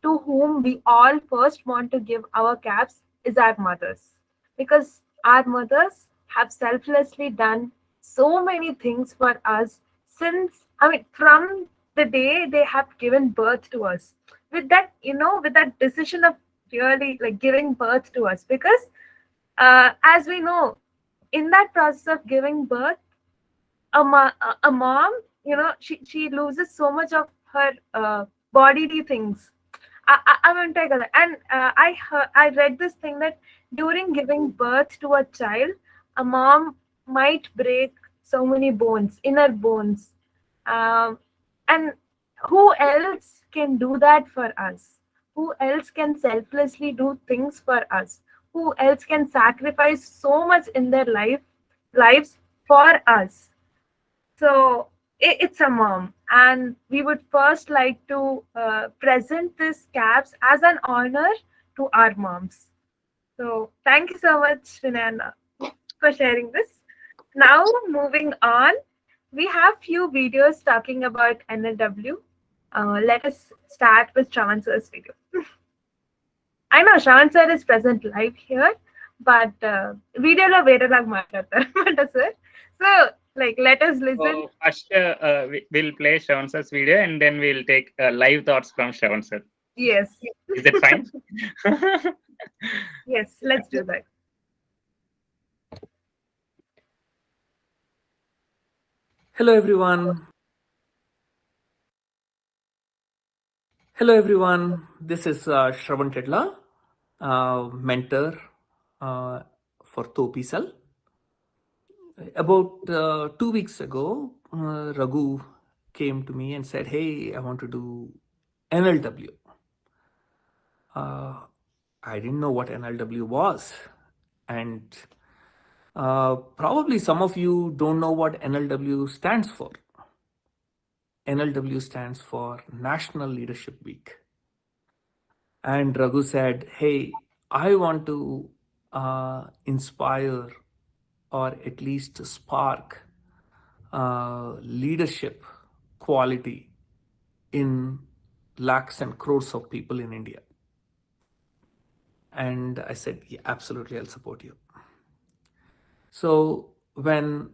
[SPEAKER 3] to whom we all first want to give our caps is our mothers, because our mothers have selflessly done so many things for us since, from the day they have given birth to us, with that, with that decision of really like giving birth to us. Because as we know, in that process of giving birth, a mom, she loses so much of her bodily things. I won't take that. And I read this thing that during giving birth to a child, a mom might break so many bones, inner bones. And who else can do that for us? Who else can selflessly do things for us? Who else can sacrifice so much in their lives for us? So it's a mom, and we would first like to present this caps as an honor to our moms. So thank you so much, Vinana, for sharing this. Now moving on, we have few videos talking about NLW. Let us start with Shravan sir's video. I know Shravan sir is present live here, but video lo vera lag maatladtaru sir. So let us listen.
[SPEAKER 1] So first, we'll play Shravan sir's video, and then we'll take live thoughts from Shravan sir.
[SPEAKER 3] Yes.
[SPEAKER 1] Is that fine?
[SPEAKER 3] Yes, let's do that.
[SPEAKER 7] Hello everyone. Hello everyone. This is Shravan Tedla, mentor for Topisal. About 2 weeks ago, Raghu came to me and said, "Hey, I want to do NLW." I didn't know what NLW was, and probably some of you don't know what NLW stands for. NLW stands for National Leadership Week. And Raghu said, "Hey, I want to inspire or at least spark leadership quality in lakhs and crores of people in India." And I said, "Yeah, absolutely, I'll support you." So when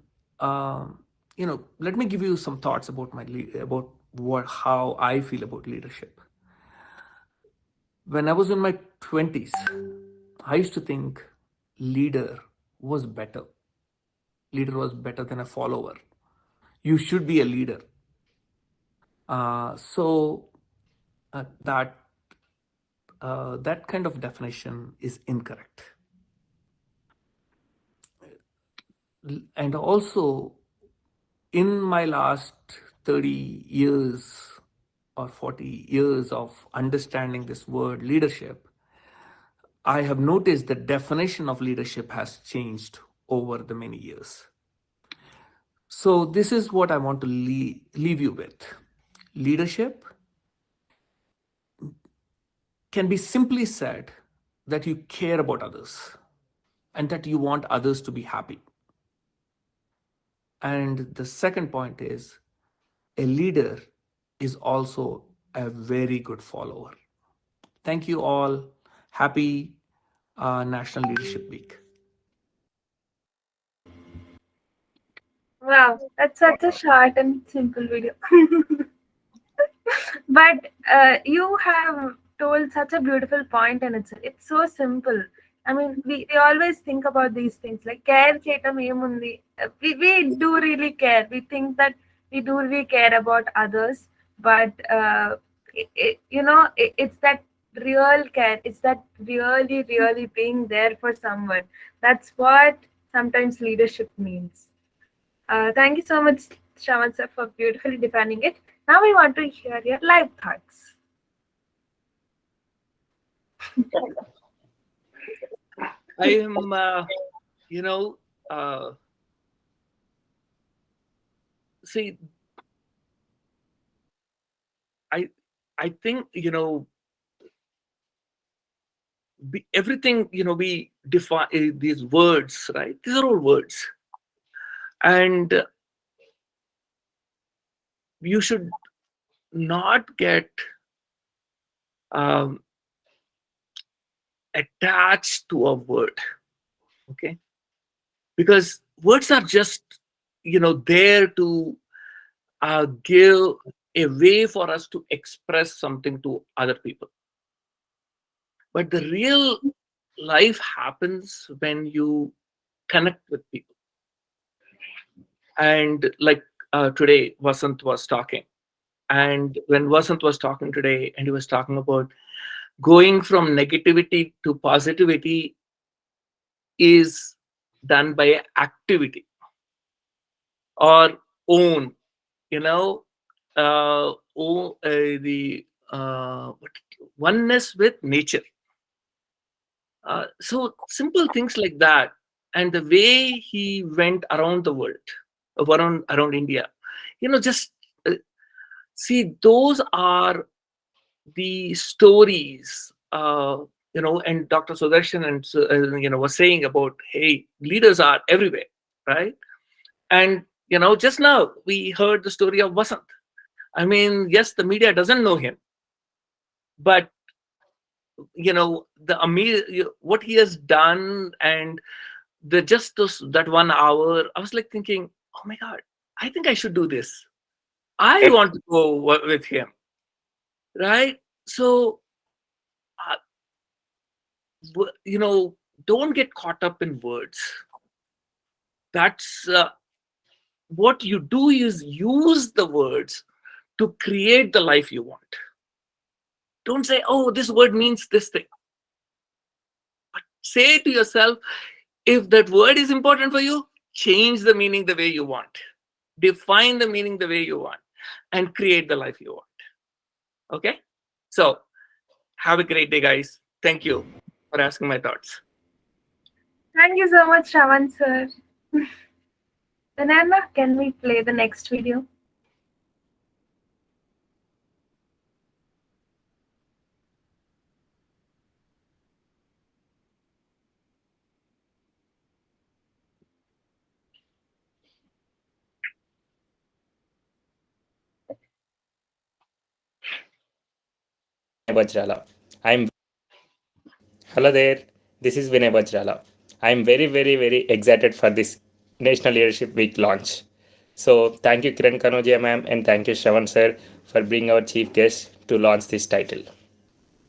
[SPEAKER 7] let me give you some thoughts about how I feel about leadership. When I was in my 20s, I used to think leader was better. Leader was better than a follower. You should be a leader. That kind of definition is incorrect. And also, in my last 30 years or 40 years of understanding this word leadership, I have noticed the definition of leadership has changed over the many years. So this is what I want to leave you with. Leadership can be simply said that you care about others and that you want others to be happy. And the second point is, a leader is also a very good follower. Thank you all. Happy National Leadership Week.
[SPEAKER 3] Wow, that's such a short and simple video. But you have told such a beautiful point, and it's so simple. I mean, we always think about these things like care cheyatam emundi. We do really care. We think that we do really care about others, but it's that real care. It's that really being there for someone. That's what sometimes leadership means. Thank you so much, Shravan sir, for beautifully defining it. Now we want to hear your live thoughts.
[SPEAKER 7] I am, see, I think, everything, we define these words, right? These are all words, and you should not get um, attached to a word, okay? Because words are just, there to give a way for us to express something to other people. But the real life happens when you connect with people. And like today, Vasant was talking. And when Vasant was talking today, and he was talking about going from negativity to positivity is done by activity or own, the oneness with nature. So simple things like that, and the way he went around the world, around India, just see, those are the stories. And Dr. Sudarshan and was saying about, hey, leaders are everywhere, right? And just now we heard the story of Vasant. I mean, yes, the media doesn't know him, but what he has done, and that 1 hour, I was like thinking, oh my God, I think I should do this. I want to go with him, right? So uh, don't get caught up in words. That's what you do, is use the words to create the life you want. Don't say, oh, this word means this thing. But say to yourself, if that word is important for you, change the meaning the way you want. Define the meaning the way you want, and create the life you want. Okay? So have a great day, guys. Thank you for asking my thoughts.
[SPEAKER 3] Thank you so much, Shravan sir. Banana, can we play the next video?
[SPEAKER 1] Bajrala. I'm Hello there. This is Vinay Bajrala. I'm very, very, very excited for this National Leadership Week launch. So thank you, Kiran Kanoja ma'am, and thank you, Shravan sir, for being our chief guest to launch this title.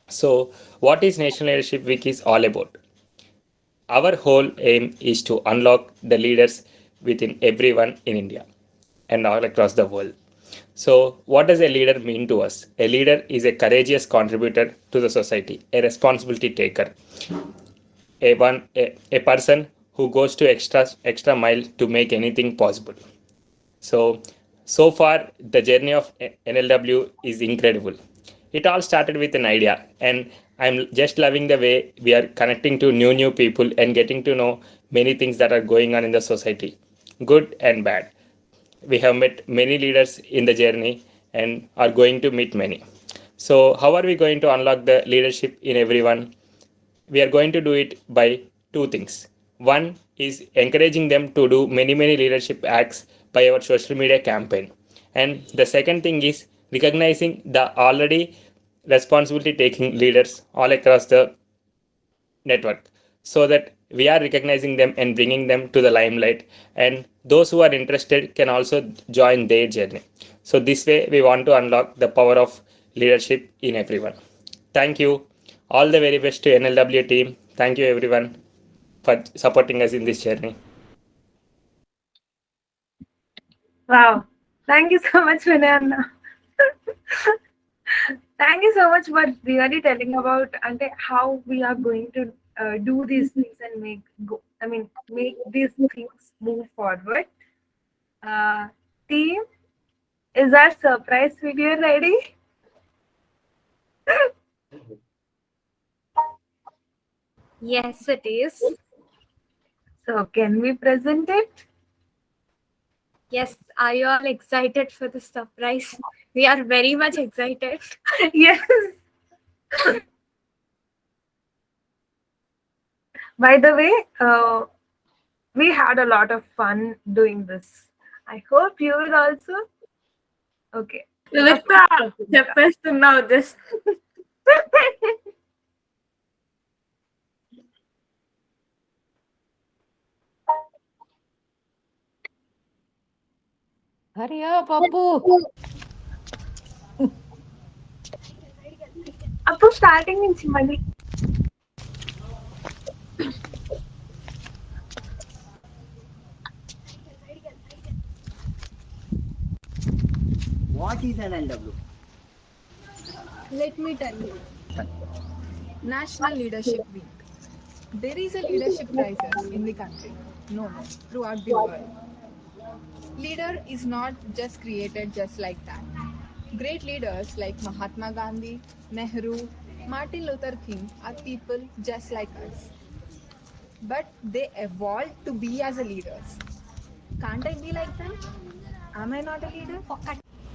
[SPEAKER 1] So, what is National Leadership Week is all about? Our whole aim is to unlock the leaders within everyone in India and all across the world. So, what does a leader mean to us? A leader is a courageous contributor to the society, a responsibility taker, a person who goes to extra mile to make anything possible. So far the journey of NLW is incredible. It all started with an idea, and I'm just loving the way we are connecting to new people and getting to know many things that are going on in the society, good and bad. We have met many leaders in the journey and are going to meet many. So how are we going to unlock the leadership in everyone? We are going to do it by two things. One is encouraging them to do many leadership acts by our social media campaign. And the second thing is recognizing the already responsibility taking leaders all across the network, so that we are recognizing them and bringing them to the limelight, and those who are interested can also join their journey. So this way we want to unlock the power of leadership in everyone. Thank you. All the very best to NLW team. Thank you everyone for supporting us in this journey.
[SPEAKER 3] Wow. Thank you so much, Banana. Thank you so much for really telling about how we are going to do these things and make these things move forward. Team, is our surprise video ready?
[SPEAKER 9] Yes, it is.
[SPEAKER 3] So can we present it?
[SPEAKER 9] Yes, are you all excited for the surprise We are very much excited.
[SPEAKER 3] Yes. By the way, we had a lot of fun doing this. I hope you will also. Okay.
[SPEAKER 9] Lita, చెప్పేస్తున్నావు just.
[SPEAKER 2] Hurry up, Appu.
[SPEAKER 3] అప్పుడు starting నుంచి మళ్ళీ
[SPEAKER 10] What is NLW?
[SPEAKER 11] Let me tell you. National Leadership Week. There is a leadership crisis in the country. No, throughout the world. Leader is not just created just like that. Great leaders like Mahatma Gandhi, Nehru, Martin Luther King are people just like us. But they evolved to be as a leaders. Can't I be like them? Am I not a leader?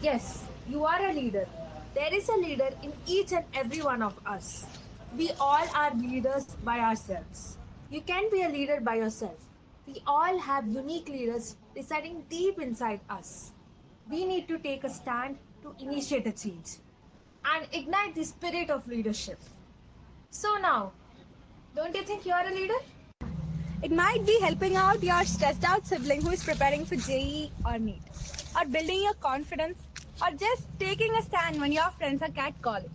[SPEAKER 12] Yes, you are a leader. There is a leader in each and every one of us. We all are leaders by ourselves. You can be a leader by yourself. We all have unique leaders residing deep inside us. We need to take a stand to initiate a change and ignite the spirit of leadership. So now, don't you think you are a leader?
[SPEAKER 11] It might be helping out your stressed out sibling who is preparing for JEE or NEET, or building your confidence, or just taking a stand when your friends are catcalling.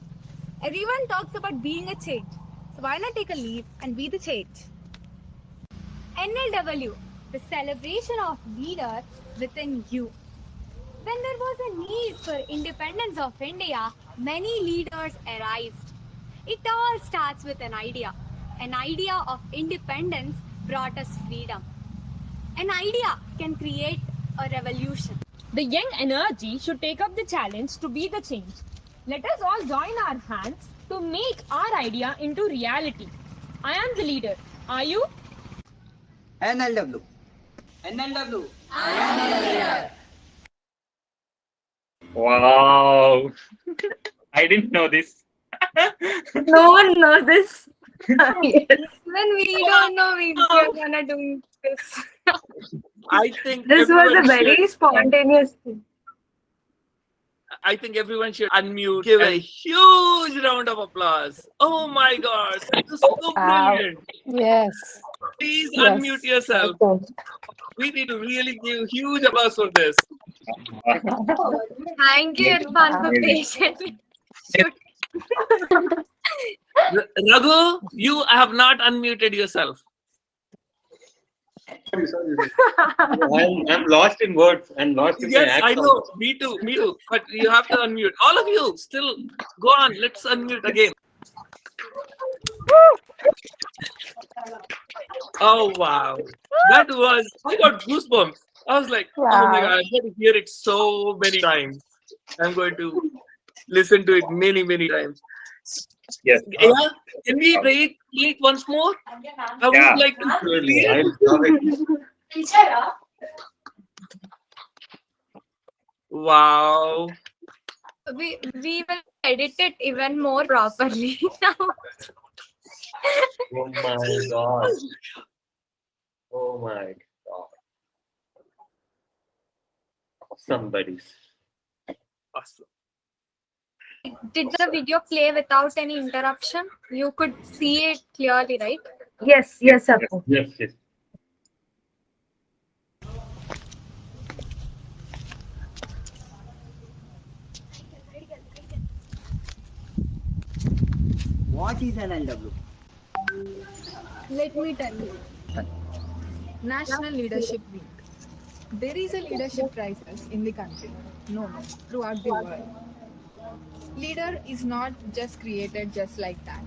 [SPEAKER 11] Everyone talks about being a change, so why not take a leap and be the change?
[SPEAKER 12] NLW, the celebration of leaders within you. When there was a need for independence of India, many leaders arose. It all starts with an idea. An idea of independence brought us freedom. An idea can create a revolution.
[SPEAKER 9] The young energy should take up the challenge to be the change. Let us all join our hands to make our idea into reality. I am the leader. Are you?
[SPEAKER 10] NLW. NLW.
[SPEAKER 1] Wow. I didn't know this.
[SPEAKER 9] No one knows this.
[SPEAKER 12] When we don't know, we're gonna do this.
[SPEAKER 7] I think
[SPEAKER 3] this was a
[SPEAKER 7] everyone
[SPEAKER 3] very
[SPEAKER 7] should-
[SPEAKER 3] spontaneous thing.
[SPEAKER 7] I think everyone should unmute. Give a huge round of applause. Oh my God, that is so brilliant.
[SPEAKER 2] Yes.
[SPEAKER 7] Please
[SPEAKER 2] Yes.
[SPEAKER 7] unmute yourself. We need to really give huge applause for this.
[SPEAKER 12] Thank you, Irfan, for patiently.
[SPEAKER 7] Raghu, you have not unmuted yourself.
[SPEAKER 6] I'm lost in words and lost in
[SPEAKER 7] Yes,
[SPEAKER 6] my
[SPEAKER 7] I
[SPEAKER 6] accent.
[SPEAKER 7] know. Me too. But you have to unmute. All of you, still go on. Let's unmute again. Oh wow, that was, I got goosebumps. I was like, oh my God, I'm going to hear it so many times. I'm going to listen to it many times.
[SPEAKER 1] Yes.
[SPEAKER 7] Yeah, can we play it once more? I would
[SPEAKER 1] Yeah.
[SPEAKER 7] like to
[SPEAKER 6] Absolutely.
[SPEAKER 7] see
[SPEAKER 6] I
[SPEAKER 7] it.
[SPEAKER 6] love it.
[SPEAKER 7] Wow.
[SPEAKER 12] We will edit it even more properly now.
[SPEAKER 6] Oh my God. Oh my God. Somebody's.
[SPEAKER 7] Awesome.
[SPEAKER 12] Did the video play without any interruption? You could see it clearly, right?
[SPEAKER 3] Yes, Appu.
[SPEAKER 6] Yes.
[SPEAKER 10] What is NLW?
[SPEAKER 11] Let me tell you. National Leadership Week. There is a leadership crisis in the country. No, throughout the world. Leader is not just created just like that.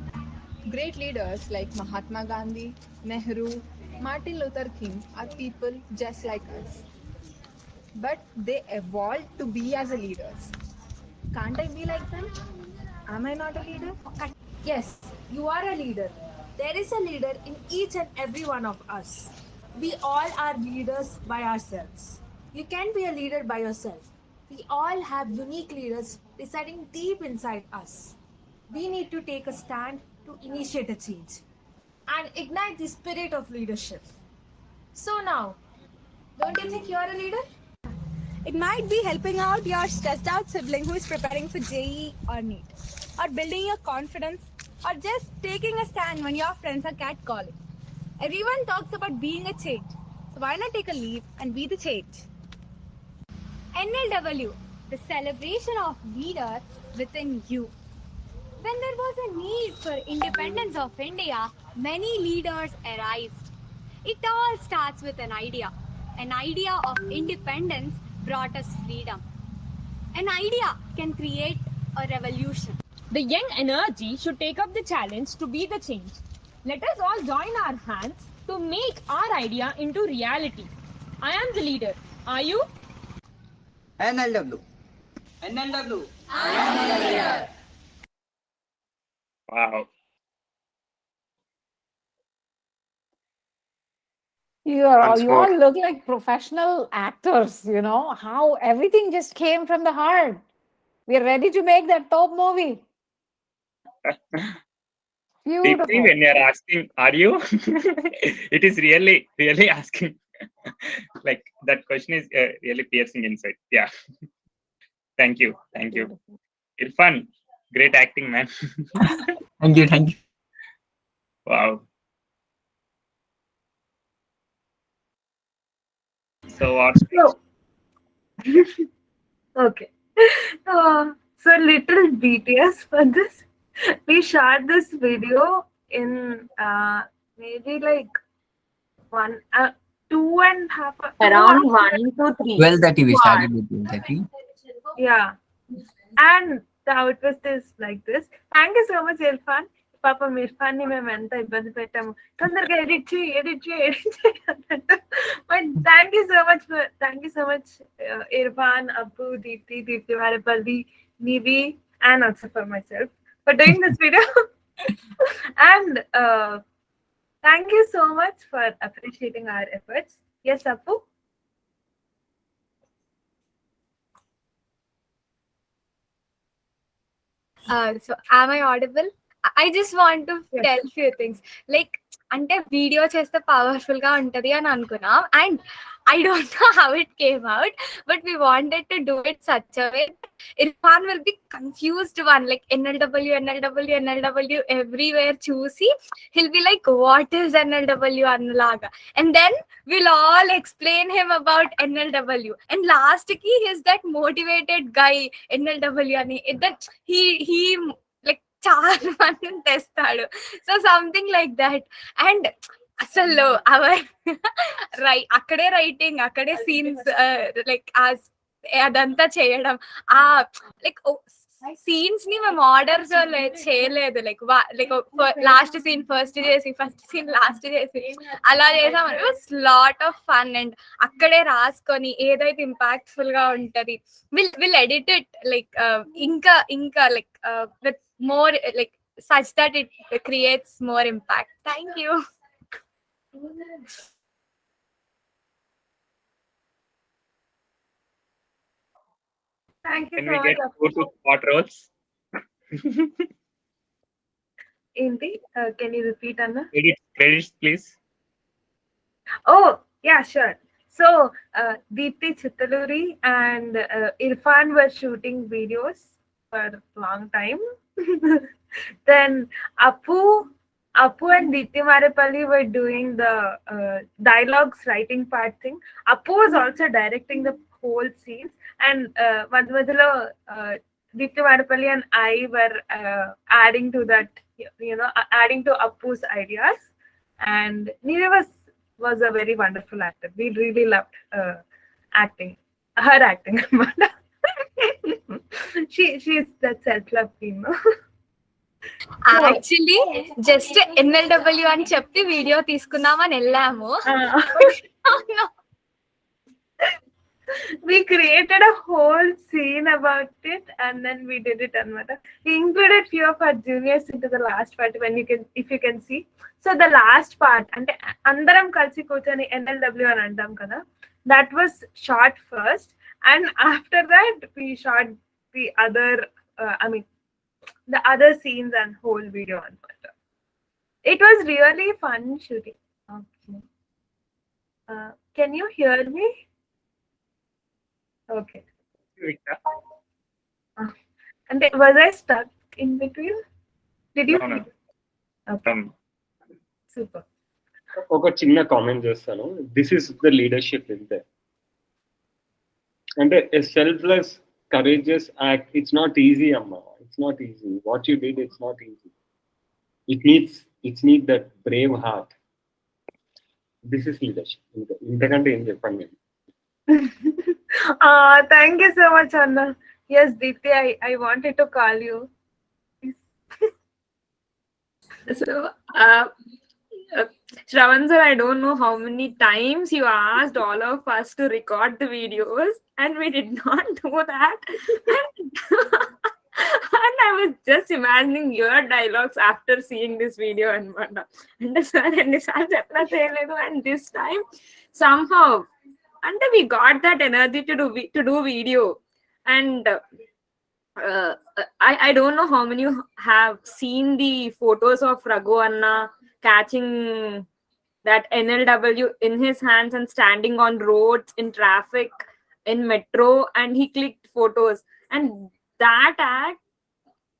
[SPEAKER 11] Great leaders like Mahatma Gandhi, Nehru, Martin Luther King are people just like us. But they evolved to be as a leaders. Can't I be like them? Am I not a leader?
[SPEAKER 12] Yes, you are a leader. There is a leader in each and every one of us. We all are leaders by ourselves. You can be a leader by yourself. We all have unique leaders residing deep inside us. We need to take a stand to initiate a change and ignite the spirit of leadership. So now, don't you think you are a leader?
[SPEAKER 11] It might be helping out your stressed out sibling who is preparing for JE or NEET, or building your confidence, or just taking a stand when your friends are catcalling. Everyone talks about being a change, so why not take a leap and be the change?
[SPEAKER 13] NLW, the celebration of leaders within you. When there was a need for independence of India, many leaders arose. It all starts with an idea. An idea of independence brought us freedom. An idea can create a revolution.
[SPEAKER 9] The young energy should take up the challenge to be the change. Let us all join our hands to make our idea into reality. I am the leader. Are you?
[SPEAKER 10] NLW. NLW.
[SPEAKER 1] Wow.
[SPEAKER 2] You
[SPEAKER 1] Once more.
[SPEAKER 2] all look like professional actors, you know, how everything just came from the heart. We are ready to make that top movie.
[SPEAKER 1] Deepti,
[SPEAKER 2] Beautiful.
[SPEAKER 1] when you're asking, are you? It is really, really asking. Like that question is really piercing inside. Yeah. Thank you. Thank you. Irfan, great acting, man.
[SPEAKER 14] Thank you. Thank you.
[SPEAKER 1] Wow. So what's
[SPEAKER 3] Okay. So little details for this. We shot this video in maybe like 2.5
[SPEAKER 9] Around 1 to 3.
[SPEAKER 14] 12:30 we started with 12:30.
[SPEAKER 3] Yeah. And the output is like this. Thank you so much, Irfan. పాపం ఇర్ఫాన్ ని మేము ఎంత ఇబ్బంది పెట్టాము తొందరగా edit చేయి but thank you so much Irfan అప్పు Deepti Varapalli నివి and also for myself for doing this video. And thank you so much for appreciating our efforts. Yes, Appu?
[SPEAKER 13] So am I audible? I just want to tell few things. Like, అంటే video చేస్తే powerful గా ఉంటది అని అనుకున్నాం, and I don't know how it came out, but we wanted to do it such a way that Irfan will be confused one, like NLW everywhere చూసి he'll be like, what is NLW అన్నలాగా, and then we'll all explain him about NLW, and last ki he's that motivated guy NLW అని, that he like చాలా మందిని తెస్తాడు, so something like that. And అసలు అక్కడే writing, అక్కడే scenes, like అదంతా చేయడం, ఆ లైక్ సీన్స్ ని మేము ఆర్డర్స్ చేయలేదు, లైక్ లాస్ట్ సీన్ ఫస్ట్ చేసి, ఫస్ట్ సీన్ లాస్ట్ చేసి అలా చేసాం. లాట్ ఆఫ్ ఫన్, అండ్ అక్కడే రాసుకొని ఏదైతే ఇంపాక్ట్ఫుల్ గా ఉంటది విల్ ఎడిట్ ఇట్ లైక్ ఇంకా like with more like such that it creates more impact. Thank you.
[SPEAKER 3] Thank you
[SPEAKER 1] Can
[SPEAKER 3] so
[SPEAKER 1] we
[SPEAKER 3] much.
[SPEAKER 1] get 4 to spot roles?
[SPEAKER 3] Inti, can you repeat, Anna?
[SPEAKER 1] Credits, please.
[SPEAKER 3] Oh, yeah, sure. So, Deepti Chittaluri and Irfan were shooting videos for a long time. Then Appu and Deepti Marepalli were doing the dialogues writing part thing. Appu was also directing the whole scenes, and Madhumadhalo, Deepti Marepalli and I were adding to that, adding to Appu's ideas. And Neera was a very wonderful actor. We really loved acting, her acting. She's that self-love queen, no?
[SPEAKER 13] Actually, just NLW అని చెప్పి video తీసుకుందామని వెళ్ళాము.
[SPEAKER 3] We created a whole scene about it, and then we did it. We included few of our juniors into the last part, if you can see. So the last part, అంటే అందరం కలిసి కూర్చొని NLW అని అంటాం కదా, that was shot first, And after that, we shot the other, the other scenes and whole video on Twitter. It was really fun shooting. Okay. Can you hear me? Okay. And was I stuck in between? Did you?
[SPEAKER 1] No.
[SPEAKER 3] Okay. Super.
[SPEAKER 6] ఒక చిన్న comment చేస్తాను. This is the leadership ఇంతే. అంటే selfless courageous act. It's not easy అమ్మా. It's not easy. What you did, it's not easy. It's need that brave heart. This is leadership. ఇంతకంటే ఏం చెప్పండి నేను.
[SPEAKER 3] Thank you so much, Anna. Yes, Deepthi, I wanted to call you.
[SPEAKER 9] So, Shravan sir, I don't know how many times you asked all of us to record the videos, and we did not do that. And I was just imagining your dialogues after seeing this video and this time somehow, and we got that energy to do video. And I don't know how many have seen the photos of Raghu Anna catching that NLW in his hands and standing on roads, in traffic, in metro, and he clicked photos. And that act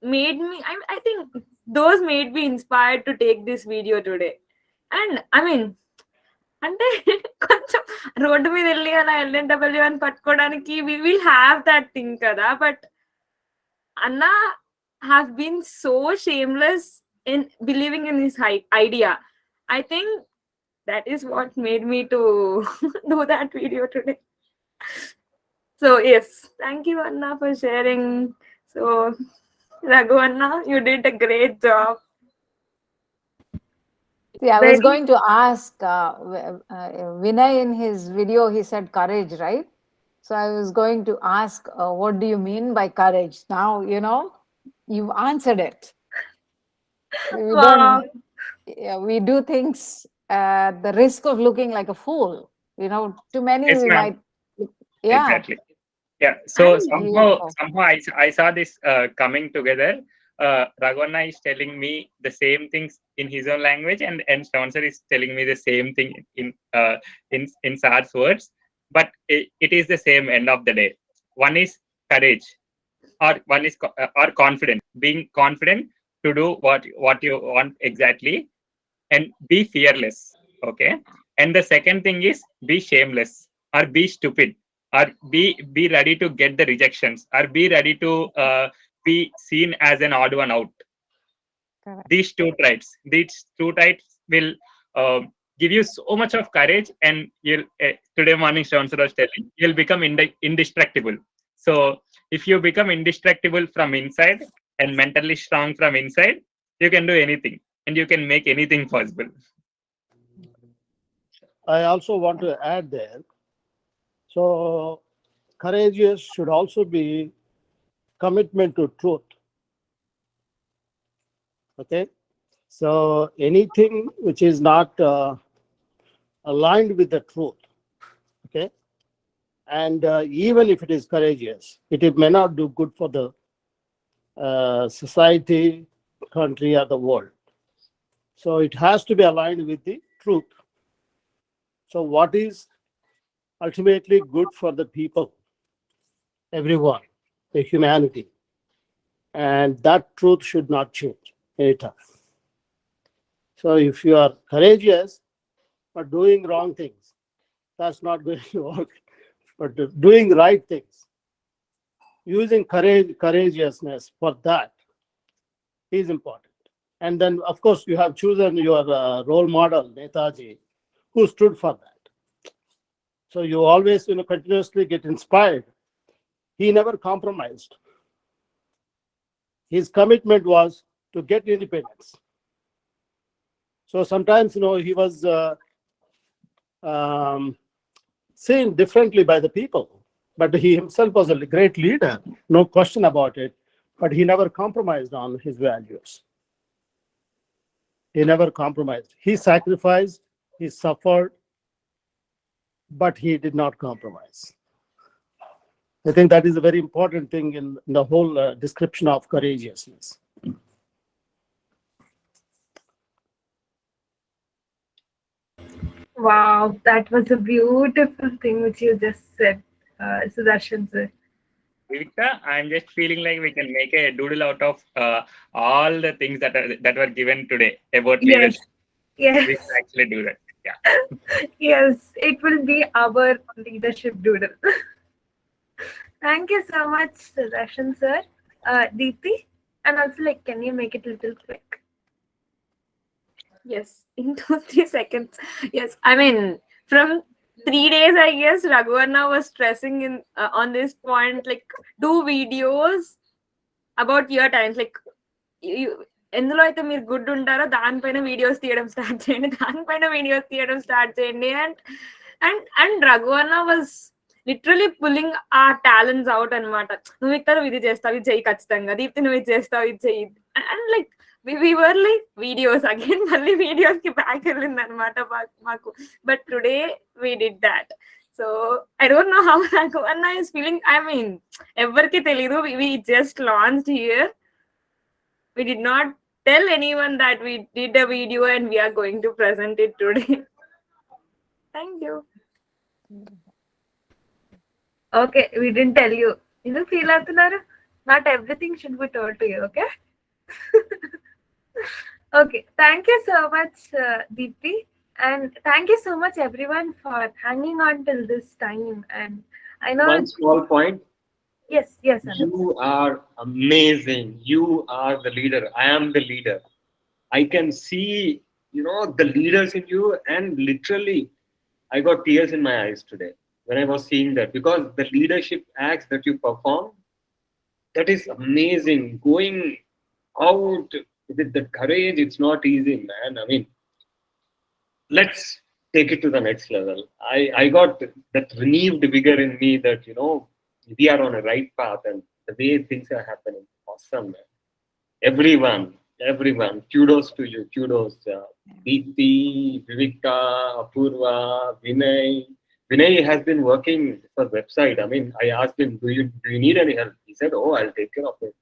[SPEAKER 9] made me, I think those made me inspired to take this video today. And I mean, అంటే కొంచెం road మీద వెళ్ళి అలా NLW అని పట్టుకోవడానికి we will have that thing కదా. But Anna has been so shameless in believing in his idea. I think that is what made me to do that video today. So yes, thank you Anna for sharing. So Raghu Anna, you did a great job.
[SPEAKER 2] See, I was going to ask Vinay in his video, he said courage, right? So I was going to ask, what do you mean by courage? Now, you've answered it. We do things at the risk of looking like a fool. To many
[SPEAKER 1] Yes,
[SPEAKER 2] we
[SPEAKER 1] ma'am.
[SPEAKER 2] might, yeah.
[SPEAKER 1] Exactly. Yeah. So somehow I saw this coming together. Raghavana is telling me the same things in his own language, and Shravan sir is telling me the same thing in Sar's words. But it is the same end of the day. One is courage, or one is or confident. Being confident to do what you want exactly, and be fearless. Okay. And the second thing is be shameless, or be stupid, or be ready to get the rejections, or be ready to be seen as an odd one out.
[SPEAKER 2] Correct.
[SPEAKER 1] These two traits will give you so much of courage, and you'll today morning Shravan sir was telling, you'll become indestructible. So if you become indestructible from inside and mentally strong from inside, you can do anything, and you can make anything possible.
[SPEAKER 5] I also want to add there. So courageous should also be commitment to truth. Okay. So anything which is not aligned with the truth, okay, and even if it is courageous, it may not do good for the society, country, or the world. So it has to be aligned with the truth. So what is ultimately good for the people, everyone, the humanity, and that truth should not change anytime. So if you are courageous but doing wrong things, that's not going to work. But doing right things, using courageousness for that is important. And then, of course, you have chosen your role model, Netaji, who stood for that. So you always, continuously get inspired. He never compromised. His commitment was to get independence. So sometimes, he was seen differently by the people, but he himself was a great leader, no question about it. But he never compromised on his values. He never compromised. He sacrificed, he suffered, but he did not compromise. I think that is a very important thing in the whole description of courageousness.
[SPEAKER 3] Wow, that was a beautiful thing which you just said, Sudarshan sir.
[SPEAKER 1] Viveka, I'm just feeling like we can make a doodle out of all the things that were given today about
[SPEAKER 3] Yes,
[SPEAKER 1] leadership.
[SPEAKER 3] yes,
[SPEAKER 1] We can actually do that. Yeah.
[SPEAKER 3] yes. It will be our leadership doodle. Thank you so much, Sudarshan sir. Deepti, and also like, can you make it a little quick?
[SPEAKER 9] Yes, in 2 3 seconds. Yes, I mean, from 3 days, I guess Raghuvarna was stressing in on this point, like do videos about your times, like you ఎందులో అయితే మీరు good ఉంటారో దానిపైన videos తీయడం start చేయండి, దానిపైన videos తీయడం start చేయండి. And Raghuvaran was literally pulling ఆ టాలెంట్స్ అవుట్ అనమాట. నువ్వు ఇక్కడ ఇది చేస్తావు, ఇది చెయ్యి ఖచ్చితంగా, దీప్తి నువ్వు ఇది చేస్తావు, ఇది చెయ్యి. And like we were like videos again, మళ్ళీ వీడియోస్ కి బ్యాక్ వెళ్ళింది అనమాట మాకు. But today we did that. So I don't know how Raghuvarna is feeling. I mean, ఎవరికి తెలీదు, we just launched here. We did not tell anyone that we did a video and we are going to present it today. Thank you.
[SPEAKER 3] Okay, we didn't tell you. You feel అవుతున్నారు? Not everything should be told to you, okay? Okay, thank you so much, Deepti. And thank you so much, everyone, for hanging on till this time. And I know...
[SPEAKER 6] One small point.
[SPEAKER 3] Yes, yes. Anup.
[SPEAKER 6] You are amazing. You are the leader. I am the leader. I can see, the leaders in you, and literally, I got tears in my eyes today when I was seeing that, because the leadership acts that you perform, that is amazing. Going out with the courage, it's not easy, man. I mean, let's take it to the next level. I got that renewed vigor in me that, we are on a right path, and the way things are happening, awesome, man. Everyone, kudos to you, kudos. Deepti, Viveka, Apurva, Vinay has been working for website. I mean, I asked him, do you need any help? He said, oh, I'll take care of it.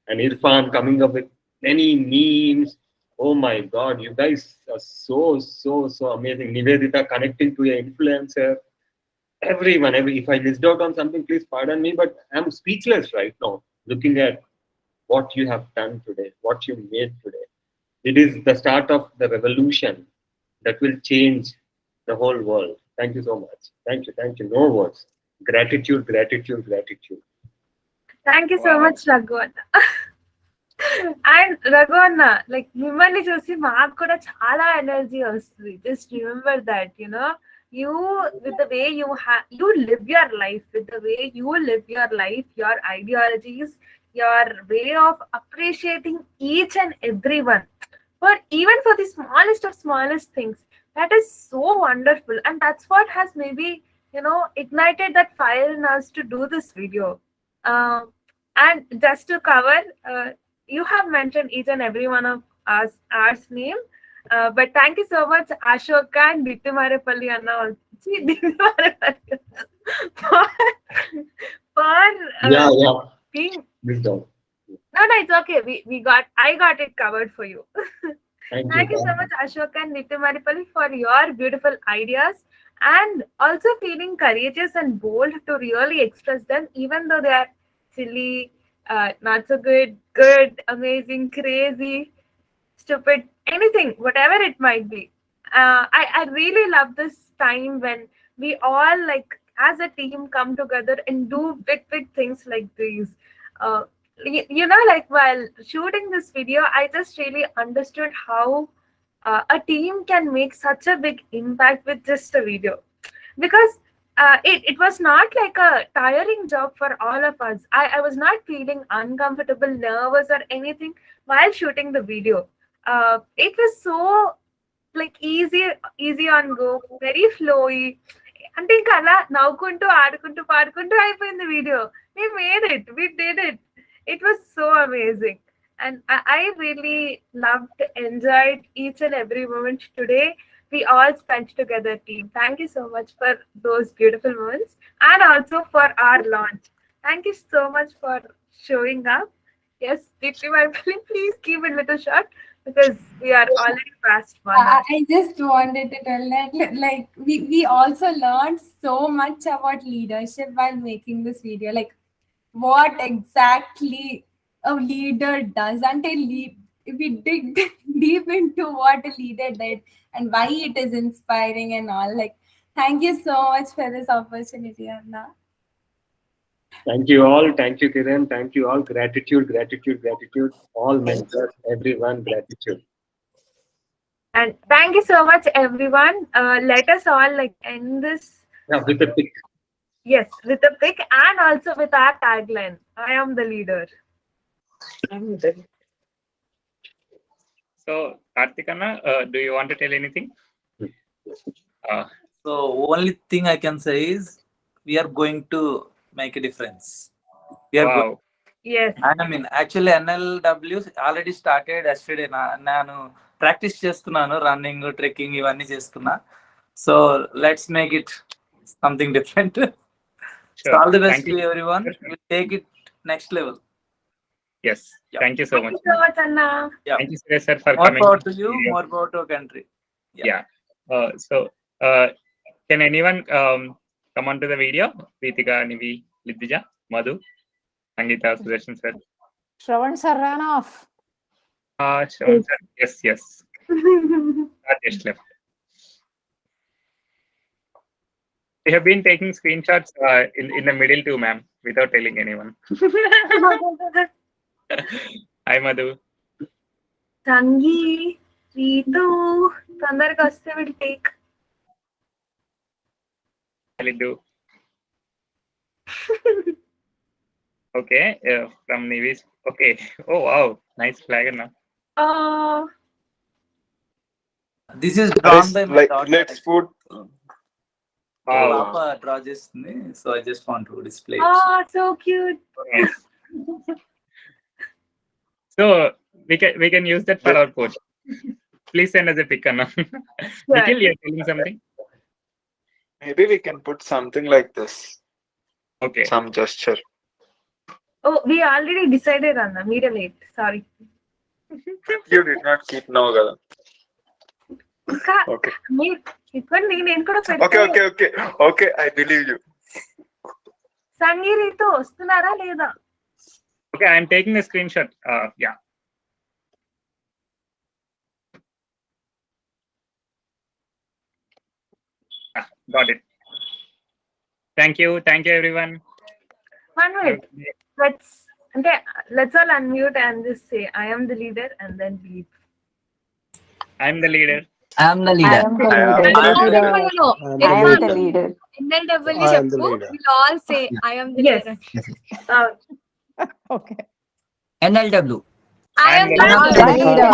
[SPEAKER 6] And Irfan coming up with many memes. Oh my God, you guys are so amazing. Nivedita connecting to an influencer. Everyone, if I missed out on something, please pardon me, but I'm speechless right now, looking at what you have done today, what you made today. It is the start of the revolution that will change the whole world. Thank you so much. Thank you. No words. Gratitude.
[SPEAKER 3] Thank you so much, Raghuvarna. And Raghuvarna, like, మిమ్మల్ని చూసి మాకు కూడా చాలా energy వస్తుంది. Just remember that, you, with the way you live your life, with the way you live your life, your ideologies, your way of appreciating each and everyone, even for the smallest things, that is so wonderful. And that's what has maybe, ignited that fire in us to do this video. And just to cover, you have mentioned each and every one of ours name. But thank you so much, Ashoka and Dittimarepalli Anna, for being...
[SPEAKER 6] Wisdom.
[SPEAKER 3] No, it's okay. I got it covered for you. Thank you so much, Ashoka and Dittimarepalli, for your beautiful ideas, and also feeling courageous and bold to really express them, even though they are silly, not so good, amazing, crazy, stupid, anything, whatever it might be. I really love this time when we all, like, as a team, come together and do big things like these. Like, while shooting this video, I just really understood how a team can make such a big impact with just a video, because it was not like a tiring job for all of us. I was not feeling uncomfortable, nervous, or anything while shooting the video. It was so, like, easy on go, very flowy. అంటే ఇంకా అలా నవ్వుకుంటూ ఆడుకుంటూ పాడుకుంటూ అయిపోయింది video. We made it, we did it. It was so amazing, and I really loved, enjoyed each and every moment today we all spent together, team. Thank you so much for those beautiful moments, and also for our launch. Thank you so much for showing up. Yes, Deepti, please keep it little short because we are already past 1 hour.
[SPEAKER 15] I just wanted to tell that like we also learned so much about leadership while making this video. Like what exactly a leader does until we dig deep into what a leader did and why it is inspiring and all. Like thank you so much for this opportunity, Anna.
[SPEAKER 6] Thank you all. Thank you, Kiran. Thank you all. Gratitude, gratitude, gratitude. All mentors, everyone, gratitude.
[SPEAKER 3] And thank you so much, everyone. Let us all like end this.
[SPEAKER 6] Yeah, with a pic.
[SPEAKER 3] Yes, with a pic and also with our tagline. I am the leader.
[SPEAKER 1] So, Karthikana, do you want to tell anything?
[SPEAKER 16] So only thing I can say is we are going to make a difference. We are
[SPEAKER 1] Wow.
[SPEAKER 3] Yes.
[SPEAKER 16] I mean, actually NLW already started yesterday. నేను practice చేస్తున్నాను running trekking ఇవన్నీ చేస్తున్నా so let's make it something different so all the best to everyone will take it next level
[SPEAKER 1] Yes, thank you so much.
[SPEAKER 3] Thank you so much, Anna.
[SPEAKER 1] Thank you, Suresh sir, for
[SPEAKER 16] more
[SPEAKER 1] coming.
[SPEAKER 16] power to you, more power to our country.
[SPEAKER 1] Yeah. So, can anyone come onto the video? Ritika, Nivi, Lidija, Madhu, Angita, Sudarshan sir.
[SPEAKER 2] Shravan sir ran off.
[SPEAKER 1] Shravan sir. Yes, yes. Just left. We have been taking screenshots in the middle too, ma'am, without telling anyone. Hi, Madhu.
[SPEAKER 3] Tangi, Ritu, తొందరగా వస్తే will take.
[SPEAKER 1] Lidu. Okay, from Nivi's. Okay. Oh, wow. Nice flag now.
[SPEAKER 16] This is drawn by my
[SPEAKER 17] like
[SPEAKER 16] daughter.
[SPEAKER 17] let's put
[SPEAKER 16] Papa draw చేస్తుంది so I just want to display it.
[SPEAKER 3] Oh, so cute.
[SPEAKER 1] Nice. So we can use that for our post. Please send us a pic, Anna. Nikhil, you're telling something?
[SPEAKER 17] maybe we can put something like this.
[SPEAKER 1] Okay.
[SPEAKER 17] Some gesture.
[SPEAKER 3] Oh, we already decided, Anna. Media late. Sorry.
[SPEAKER 17] You did not keep no gala. Okay. Okay, I believe you.
[SPEAKER 3] సంగీరితో వస్తున్నారా లేదా?
[SPEAKER 1] Okay, I'm taking a screenshot. Yeah. Got it. Thank you everyone.
[SPEAKER 3] One minute. Let's all unmute and just say I am the leader and then bleep.
[SPEAKER 1] I'm the leader.
[SPEAKER 14] I am the leader.
[SPEAKER 13] I am the leader. NLW చెప్పు. We'll all say I am the leader.
[SPEAKER 2] Okay.
[SPEAKER 14] NLW.
[SPEAKER 13] I am the leader.